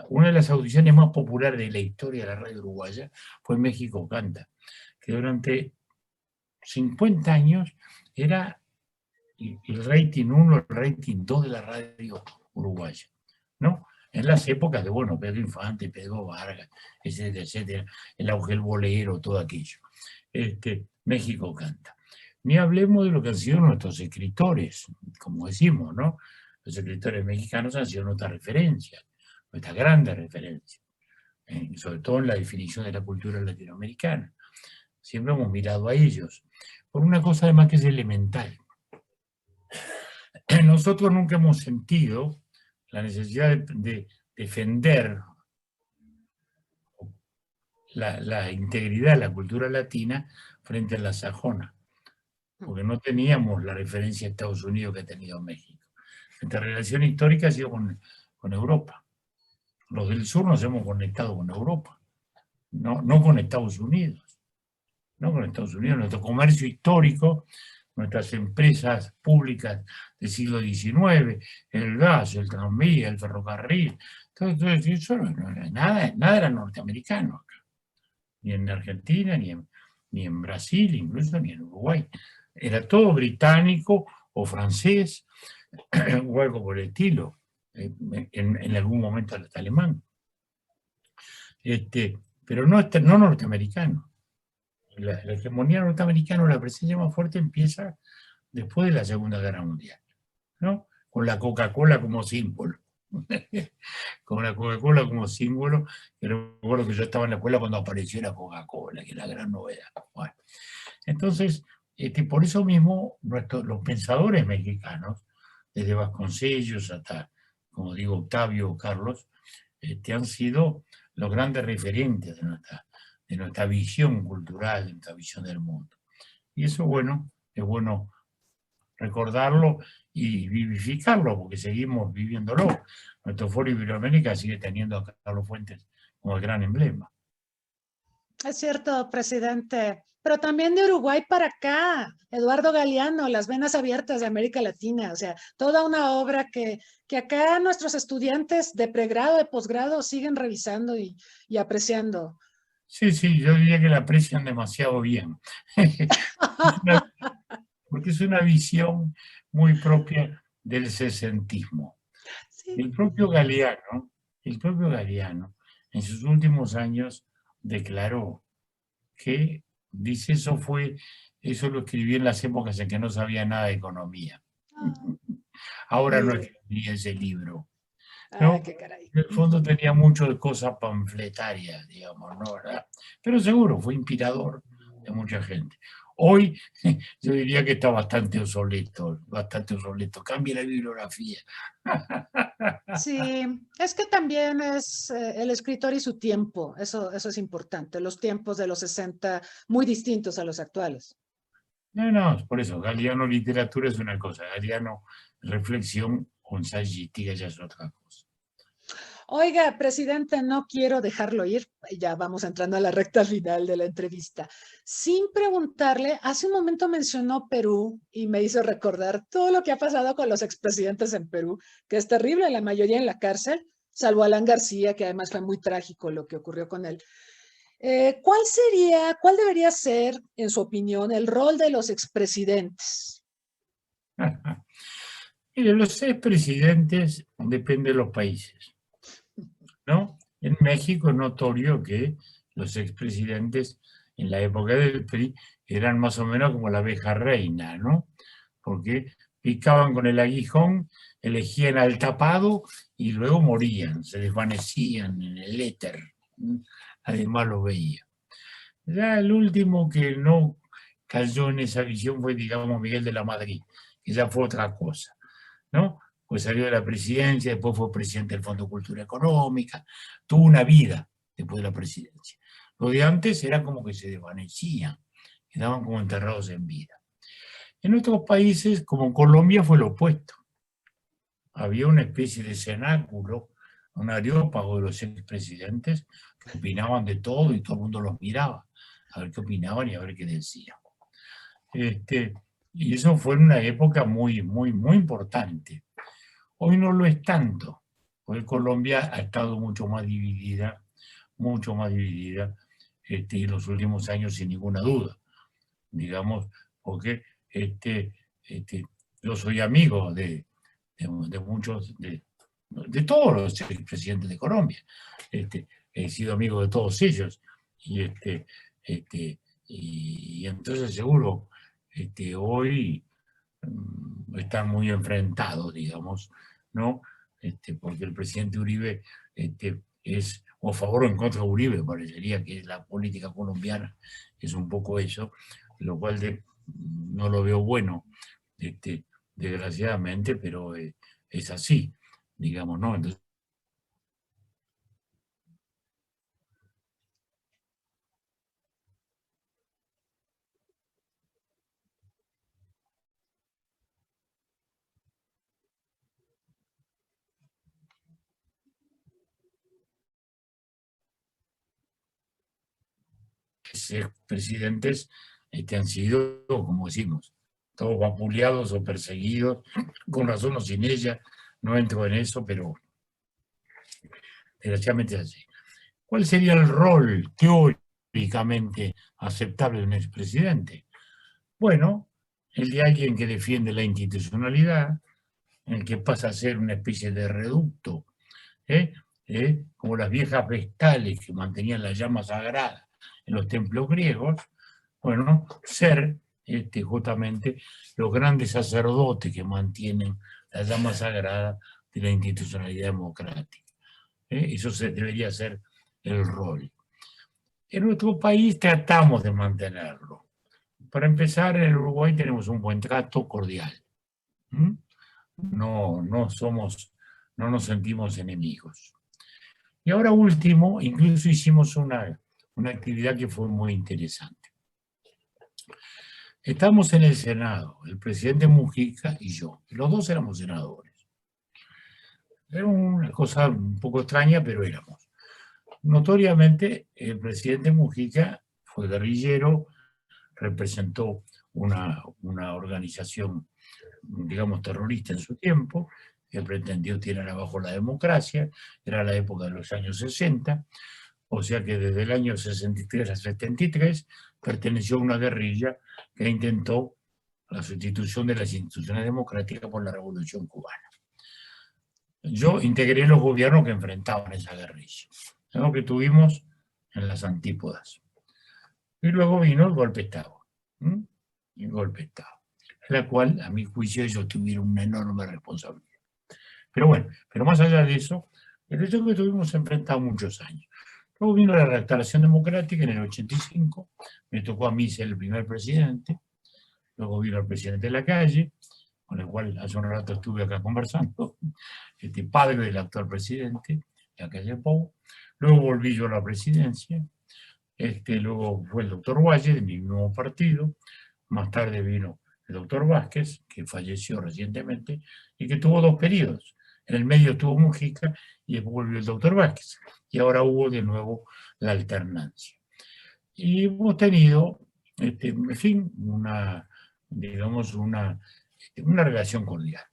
[SPEAKER 3] Una de las audiciones más populares de la historia de la radio uruguaya fue México Canta, que durante 50 años era el rating 1, el rating 2 de la radio uruguaya, ¿no? En las épocas de, bueno, Pedro Infante, Pedro Vargas, etcétera, etcétera, el auge del bolero, todo aquello. México Canta. Ni hablemos de lo que han sido nuestros escritores, como decimos, ¿no? Los escritores mexicanos han sido nuestra referencia, nuestra grande referencia, sobre todo en la definición de la cultura latinoamericana. Siempre hemos mirado a ellos, por una cosa además que es elemental. Nosotros nunca hemos sentido la necesidad de defender la integridad de la cultura latina frente a la sajona, porque no teníamos la referencia a Estados Unidos que ha tenido México. Nuestra relación histórica ha sido con Europa. Los del sur nos hemos conectado con Europa, no con Estados Unidos. No con Estados Unidos, nuestro comercio histórico, nuestras empresas públicas del siglo XIX, el gas, el tranvía, el ferrocarril, todo eso nada era norteamericano acá. Ni en Argentina, ni en Brasil, incluso ni en Uruguay. Era todo británico o francés, o algo por el estilo, en algún momento hasta alemán. Pero no norteamericano. La hegemonía norteamericana, la presencia más fuerte empieza después de la Segunda Guerra Mundial, ¿no? Con la Coca-Cola como símbolo. Con la Coca-Cola como símbolo, que recuerdo que yo estaba en la escuela cuando apareció la Coca-Cola, que es la gran novedad. Bueno, entonces, por eso mismo, los pensadores mexicanos, desde Vasconcellos hasta, como digo, Octavio o Carlos, han sido los grandes referentes de nuestra visión cultural, de nuestra visión del mundo. Y eso, bueno, es bueno recordarlo y vivificarlo, porque seguimos viviéndolo. Nuestro Foro Iberoamérica sigue teniendo a Carlos Fuentes como el gran emblema.
[SPEAKER 2] Es cierto, presidente. Pero también de Uruguay para acá, Eduardo Galeano, Las Venas Abiertas de América Latina, o sea, toda una obra que acá nuestros estudiantes de pregrado, de posgrado siguen revisando y apreciando.
[SPEAKER 3] Sí, yo diría que la aprecian demasiado bien. Porque es una visión muy propia del sesentismo. Sí. El propio Galeano, en sus últimos años declaró que, dice, eso lo escribí en las épocas en que no sabía nada de economía. Ahora no escribí ese libro.
[SPEAKER 2] Ah,
[SPEAKER 3] ¿no?
[SPEAKER 2] qué caray.
[SPEAKER 3] En el fondo tenía mucho de cosas panfletarias, digamos, ¿no? ¿Verdad? Pero seguro fue inspirador de mucha gente. Hoy yo diría que está bastante obsoleto, bastante obsoleto. Cambia la bibliografía.
[SPEAKER 2] Sí, es que también es el escritor y su tiempo, eso es importante, los tiempos de los 60 muy distintos a los actuales.
[SPEAKER 3] No, no, por eso, Galeano literatura es una cosa, Galeano reflexión o ensayística ya es otra cosa.
[SPEAKER 2] Oiga, presidente, no quiero dejarlo ir, ya vamos entrando a la recta final de la entrevista, sin preguntarle, hace un momento mencionó Perú y me hizo recordar todo lo que ha pasado con los expresidentes en Perú, que es terrible, la mayoría en la cárcel, salvo Alan García, que además fue muy trágico lo que ocurrió con él. ¿Cuál debería ser, en su opinión, el rol de los expresidentes?
[SPEAKER 3] Mire, los expresidentes depende de los países, ¿no? En México es notorio que los expresidentes en la época del PRI eran más o menos como la abeja reina, ¿no? Porque picaban con el aguijón, elegían al tapado y luego morían, se desvanecían en el éter. Además lo veía. Ya el último que no cayó en esa visión fue, digamos, Miguel de la Madrid, que ya fue otra cosa, ¿no? Pues salió de la presidencia, después fue presidente del Fondo de Cultura Económica, tuvo una vida después de la presidencia. Lo de antes era como que se desvanecían, quedaban como enterrados en vida. En otros países, como Colombia, fue lo opuesto. Había una especie de cenáculo, un areópago de los expresidentes que opinaban de todo y todo el mundo los miraba a ver qué opinaban y a ver qué decían. Y eso fue en una época muy, muy, muy importante. Hoy no lo es tanto. Hoy Colombia ha estado mucho más dividida en los últimos años sin ninguna duda, digamos, porque yo soy amigo de muchos, de todos los expresidentes de Colombia. He sido amigo de todos ellos. Y entonces seguro hoy están muy enfrentados, digamos, ¿no? Porque el presidente Uribe es o a favor o en contra de Uribe, parecería que la política colombiana es un poco eso, lo cual no lo veo bueno, desgraciadamente, pero es así, digamos, ¿no? Entonces, presidentes han sido, como decimos, todos vapuleados o perseguidos, con razón o sin ella, no entro en eso, pero desgraciadamente es así. ¿Cuál sería el rol teóricamente aceptable de un expresidente? Bueno, el de alguien que defiende la institucionalidad, el que pasa a ser una especie de reducto, como las viejas vestales que mantenían la llama sagrada en los templos griegos, bueno, ser justamente los grandes sacerdotes que mantienen la llama sagrada de la institucionalidad democrática. Eso debería ser el rol. En nuestro país tratamos de mantenerlo. Para empezar, en el Uruguay tenemos un buen trato cordial. No nos sentimos enemigos. Y ahora último, incluso hicimos una actividad que fue muy interesante. Estamos en el Senado, el presidente Mujica y yo. Los dos éramos senadores. Era una cosa un poco extraña, pero éramos. Notoriamente, el presidente Mujica fue guerrillero, representó una organización, digamos, terrorista en su tiempo, que pretendió tirar abajo la democracia, era la época de los años 60, o sea que desde el año 63 a 73 perteneció a una guerrilla que intentó la sustitución de las instituciones democráticas por la Revolución Cubana. Yo integré los gobiernos que enfrentaban esa guerrilla, lo que tuvimos en las antípodas. Y luego vino el golpe de Estado, el golpe de Estado, en la cual, a mi juicio, ellos tuvieron una enorme responsabilidad. Pero bueno, pero más allá de eso, el hecho es que estuvimos enfrentados muchos años. Luego vino la Restauración Democrática en el 85, me tocó a mí ser el primer presidente, luego vino el presidente Lacalle, con el cual hace un rato estuve acá conversando, padre del actual presidente, Lacalle Pou. Luego volví yo a la presidencia, luego fue el doctor Valle, de mi mismo partido, más tarde vino el doctor Vázquez, que falleció recientemente, y que tuvo 2 periodos. En el medio estuvo Mujica y después volvió el doctor Vázquez. Y ahora hubo de nuevo la alternancia. Y hemos tenido, en fin, digamos, una relación cordial.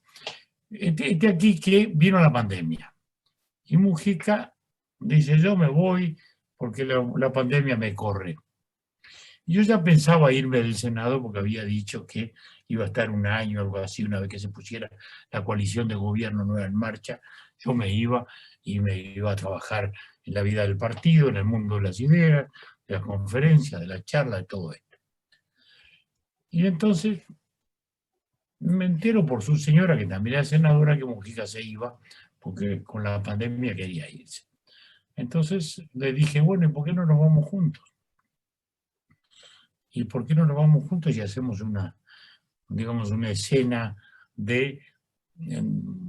[SPEAKER 3] Aquí que vino la pandemia. Y Mujica dice, yo me voy porque la pandemia me corre. Yo ya pensaba irme del Senado porque había dicho que iba a estar un año o algo así, una vez que se pusiera la coalición de gobierno nueva en marcha, yo me iba a trabajar en la vida del partido, en el mundo de las ideas, de las conferencias, de las charlas, de todo esto. Y entonces me entero por su señora, que también era senadora, que Mujica se iba porque con la pandemia quería irse. Entonces le dije, bueno, ¿y por qué no nos vamos juntos? ¿Y por qué no nos vamos juntos y hacemos digamos, una escena de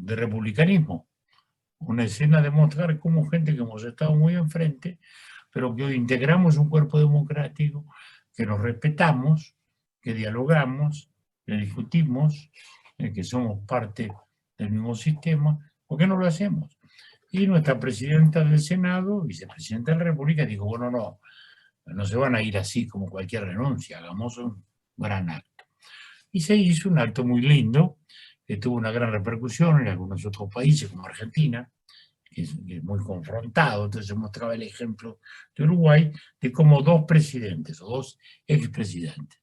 [SPEAKER 3] republicanismo? Una escena de mostrar cómo gente que hemos estado muy enfrente, pero que hoy integramos un cuerpo democrático, que nos respetamos, que dialogamos, que discutimos, que somos parte del mismo sistema. ¿Por qué no lo hacemos? Y nuestra presidenta del Senado, vicepresidenta de la República, dijo, bueno, no se van a ir así como cualquier renuncia, hagamos un gran acto. Y se hizo un acto muy lindo, que tuvo una gran repercusión en algunos otros países, como Argentina, que es muy confrontado. Entonces mostraba el ejemplo de Uruguay, de cómo 2 presidentes o 2 expresidentes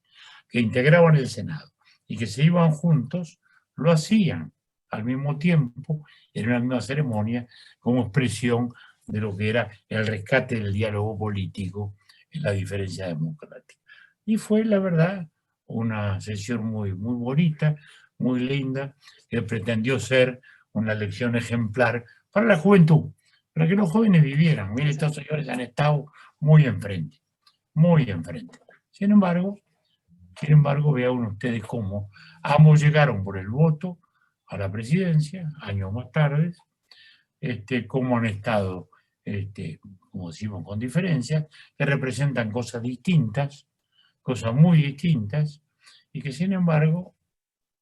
[SPEAKER 3] que integraban el Senado y que se iban juntos, lo hacían al mismo tiempo, en una misma ceremonia, como expresión de lo que era el rescate del diálogo político en la diferencia democrática. Y fue, la verdad, una sesión muy, muy bonita, muy linda, que pretendió ser una lección ejemplar para la juventud, para que los jóvenes vivieran. Miren, estos señores han estado muy enfrente, muy enfrente. Sin embargo, vean ustedes cómo ambos llegaron por el voto a la presidencia, años más tarde, cómo han estado, como decimos, con diferencias, que representan cosas distintas, cosas muy distintas, y que sin embargo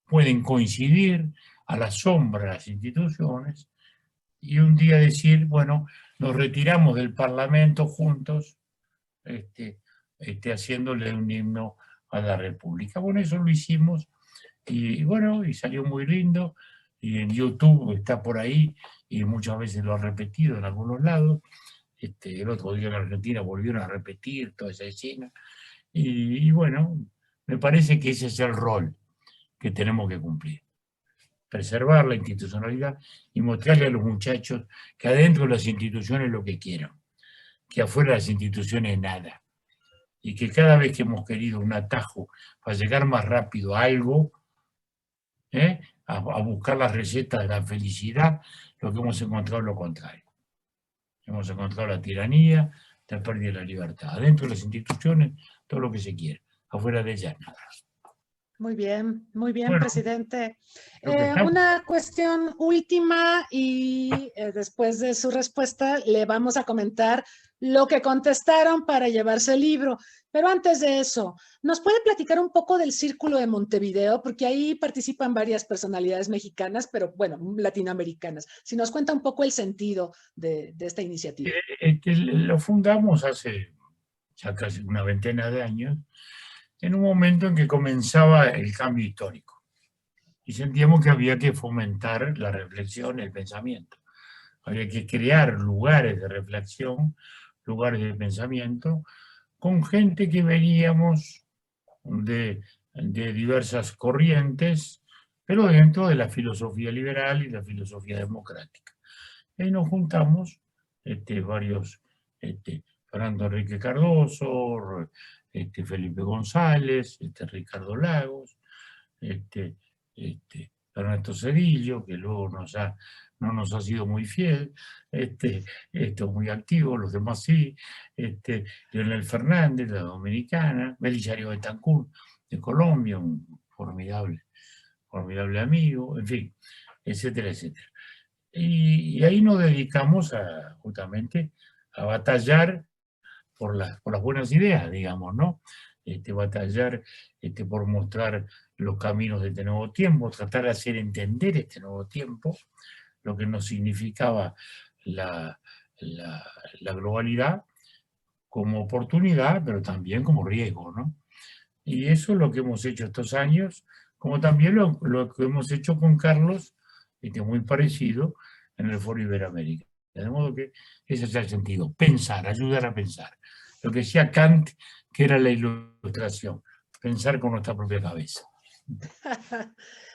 [SPEAKER 3] pueden coincidir a la sombra de las instituciones y un día decir, bueno, nos retiramos del Parlamento juntos, haciéndole un himno a la República. Bueno, eso lo hicimos y bueno, y salió muy lindo, y en YouTube está por ahí, y muchas veces lo ha repetido en algunos lados. El otro día en Argentina volvieron a repetir toda esa escena, y bueno, me parece que ese es el rol que tenemos que cumplir. Preservar la institucionalidad y mostrarle a los muchachos que adentro de las instituciones lo que quieran, que afuera de las instituciones nada. Y que cada vez que hemos querido un atajo para llegar más rápido a algo, a buscar las recetas de la felicidad, lo que hemos encontrado es lo contrario. Hemos encontrado la tiranía, la pérdida de la libertad. Adentro de las instituciones, todo lo que se quiere. Afuera de ellas, nada.
[SPEAKER 2] Muy bien,
[SPEAKER 3] Bueno,
[SPEAKER 2] presidente. Una cuestión última y después de su respuesta le vamos a comentar lo que contestaron para llevarse el libro. Pero antes de eso, ¿nos puede platicar un poco del Círculo de Montevideo? Porque ahí participan varias personalidades mexicanas, pero bueno, latinoamericanas. Si nos cuenta un poco el sentido de esta iniciativa.
[SPEAKER 3] Lo fundamos hace ya casi una veintena de años, en un momento en que comenzaba el cambio histórico. Y sentíamos que había que fomentar la reflexión, el pensamiento. Había que crear lugares de reflexión, lugares de pensamiento, con gente que veníamos de diversas corrientes, pero dentro de la filosofía liberal y la filosofía democrática. Y ahí nos juntamos varios, Fernando Enrique Cardoso, Felipe González, Ricardo Lagos, Ernesto Zedillo, que luego no nos ha sido muy fiel, muy activo, los demás sí, Leonel Fernández, la dominicana, Belisario Betancur, de Colombia, un formidable amigo, en fin, etcétera, etcétera. Y ahí nos dedicamos justamente a batallar por las buenas ideas, digamos, ¿no? Batallar por mostrar los caminos de este nuevo tiempo, tratar de hacer entender este nuevo tiempo, lo que nos significaba la globalidad como oportunidad, pero también como riesgo, ¿no? Y eso es lo que hemos hecho estos años, como también lo que hemos hecho con Carlos, muy parecido, en el Foro Iberoamérica. De modo que ese es el sentido, pensar, ayudar a pensar. Lo que decía Kant, que era la ilustración, pensar con nuestra propia cabeza.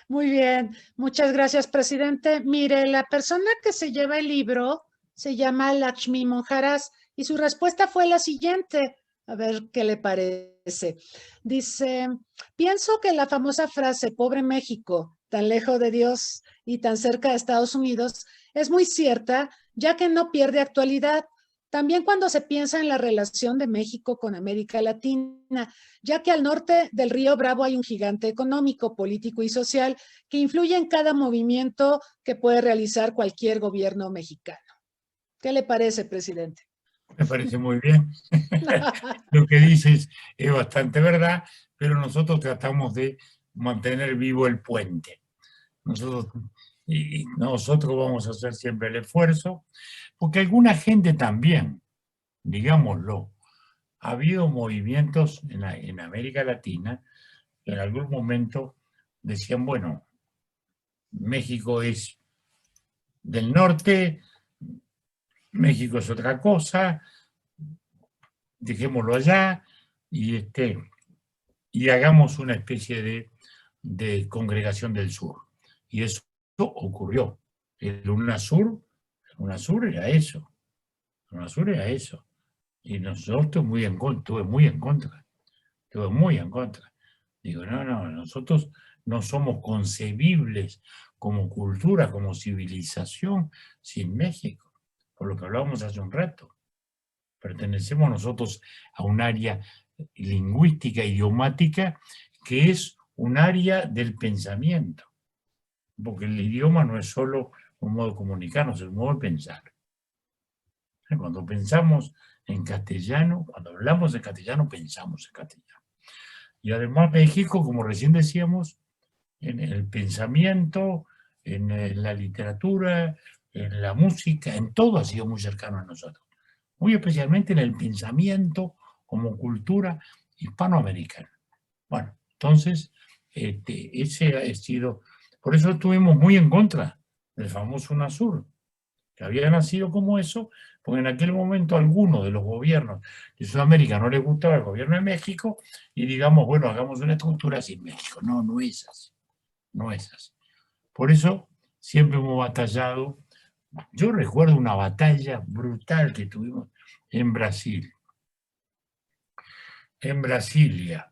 [SPEAKER 2] Muy bien, muchas gracias, presidente. Mire, la persona que se lleva el libro se llama Lakshmi Monjaras y su respuesta fue la siguiente. A ver qué le parece. Dice, pienso que la famosa frase, pobre México, tan lejos de Dios y tan cerca de Estados Unidos, es muy cierta, ya que no pierde actualidad. También cuando se piensa en la relación de México con América Latina, ya que al norte del río Bravo hay un gigante económico, político y social que influye en cada movimiento que puede realizar cualquier gobierno mexicano. ¿Qué le parece, presidente?
[SPEAKER 3] Me parece muy bien. Lo que dices es bastante verdad, pero nosotros tratamos de mantener vivo el puente. Nosotros vamos a hacer siempre el esfuerzo, porque alguna gente también, digámoslo, ha habido movimientos en América Latina que en algún momento decían, bueno, México es del norte, México es otra cosa, dejémoslo allá y hagamos una especie de congregación del sur. Y eso ocurrió. El UNASUR era eso. El UNASUR era eso. Y nosotros estuve muy en contra. Digo, no, nosotros no somos concebibles como cultura, como civilización sin México, por lo que hablábamos hace un rato. Pertenecemos nosotros a un área lingüística, idiomática, que es un área del pensamiento, porque el idioma no es solo un modo de comunicarnos, es un modo de pensar. Cuando pensamos en castellano, cuando hablamos en castellano, pensamos en castellano. Y además México, como recién decíamos, en el pensamiento, en la literatura, en la música, en todo ha sido muy cercano a nosotros. Muy especialmente en el pensamiento como cultura hispanoamericana. Bueno, entonces, ese ha sido, por eso estuvimos muy en contra del famoso UNASUR, que había nacido como eso, porque en aquel momento algunos de los gobiernos de Sudamérica no les gustaba el gobierno de México y digamos, bueno, hagamos una estructura sin México. No, no es así. No es así. Por eso siempre hemos batallado. Yo recuerdo una batalla brutal que tuvimos en Brasil. En Brasilia.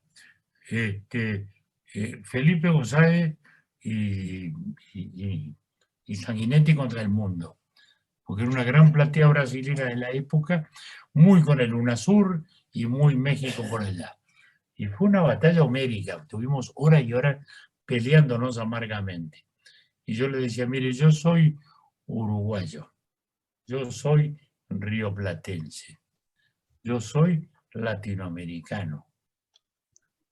[SPEAKER 3] Felipe González y Sanguinetti contra el mundo. Porque era una gran platea brasilera de la época, muy con el UNASUR y muy México por allá. Y fue una batalla homérica. Tuvimos horas y horas peleándonos amargamente. Y yo le decía, mire, yo soy uruguayo, yo soy rioplatense, yo soy latinoamericano,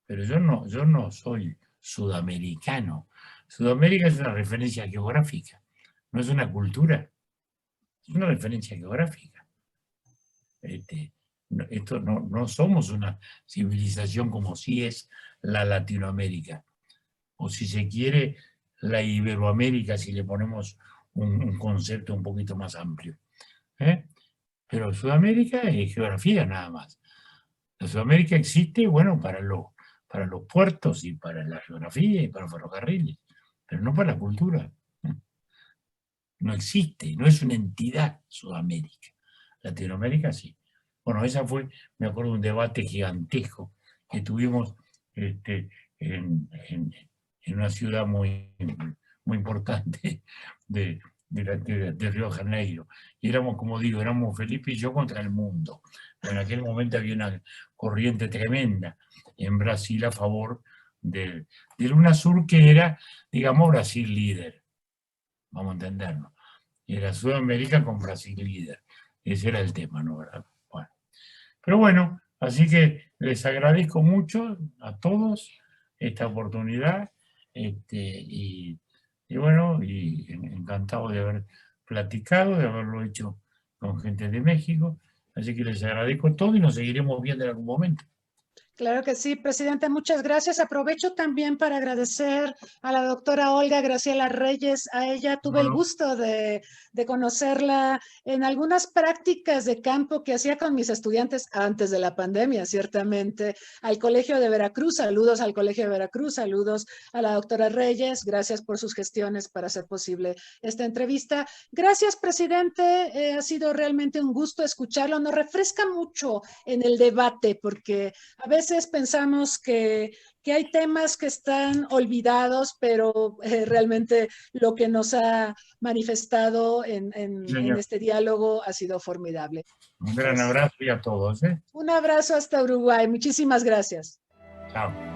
[SPEAKER 3] pero yo no soy sudamericano. Sudamérica es una referencia geográfica, no es una cultura, es una referencia geográfica. No somos una civilización como si es la Latinoamérica, o si se quiere, la Iberoamérica, si le ponemos un concepto un poquito más amplio. Pero Sudamérica es geografía nada más. La Sudamérica existe, bueno, para los puertos y para la geografía y para los ferrocarriles, pero no para la cultura. No existe, no es una entidad Sudamérica. Latinoamérica sí. Bueno, esa fue, me acuerdo, un debate gigantesco que tuvimos en una ciudad muy muy importante de Río de Janeiro. Y éramos, como digo, éramos Felipe y yo contra el mundo. En aquel momento había una corriente tremenda en Brasil a favor del UNASUR, que era, digamos, Brasil líder. Vamos a entendernos. Era Sudamérica con Brasil líder. Ese era el tema, ¿no? Bueno. Pero bueno, así que les agradezco mucho a todos esta oportunidad. Y bueno, y encantado de haber platicado, de haberlo hecho con gente de México. Así que les agradezco todo y nos seguiremos viendo en algún momento.
[SPEAKER 2] Claro que sí, presidente, muchas gracias. Aprovecho también para agradecer a la doctora Olga Graciela Reyes. A ella tuve el gusto de conocerla en algunas prácticas de campo que hacía con mis estudiantes antes de la pandemia, ciertamente, al Colegio de Veracruz. Saludos al Colegio de Veracruz, saludos a la doctora Reyes. Gracias por sus gestiones para hacer posible esta entrevista. Gracias, presidente. Ha sido realmente un gusto escucharlo. Nos refresca mucho en el debate porque a veces pensamos que hay temas que están olvidados, pero realmente lo que nos ha manifestado en este diálogo ha sido formidable.
[SPEAKER 3] Un gran abrazo y a todos.
[SPEAKER 2] Un abrazo hasta Uruguay. Muchísimas gracias.
[SPEAKER 3] Chao.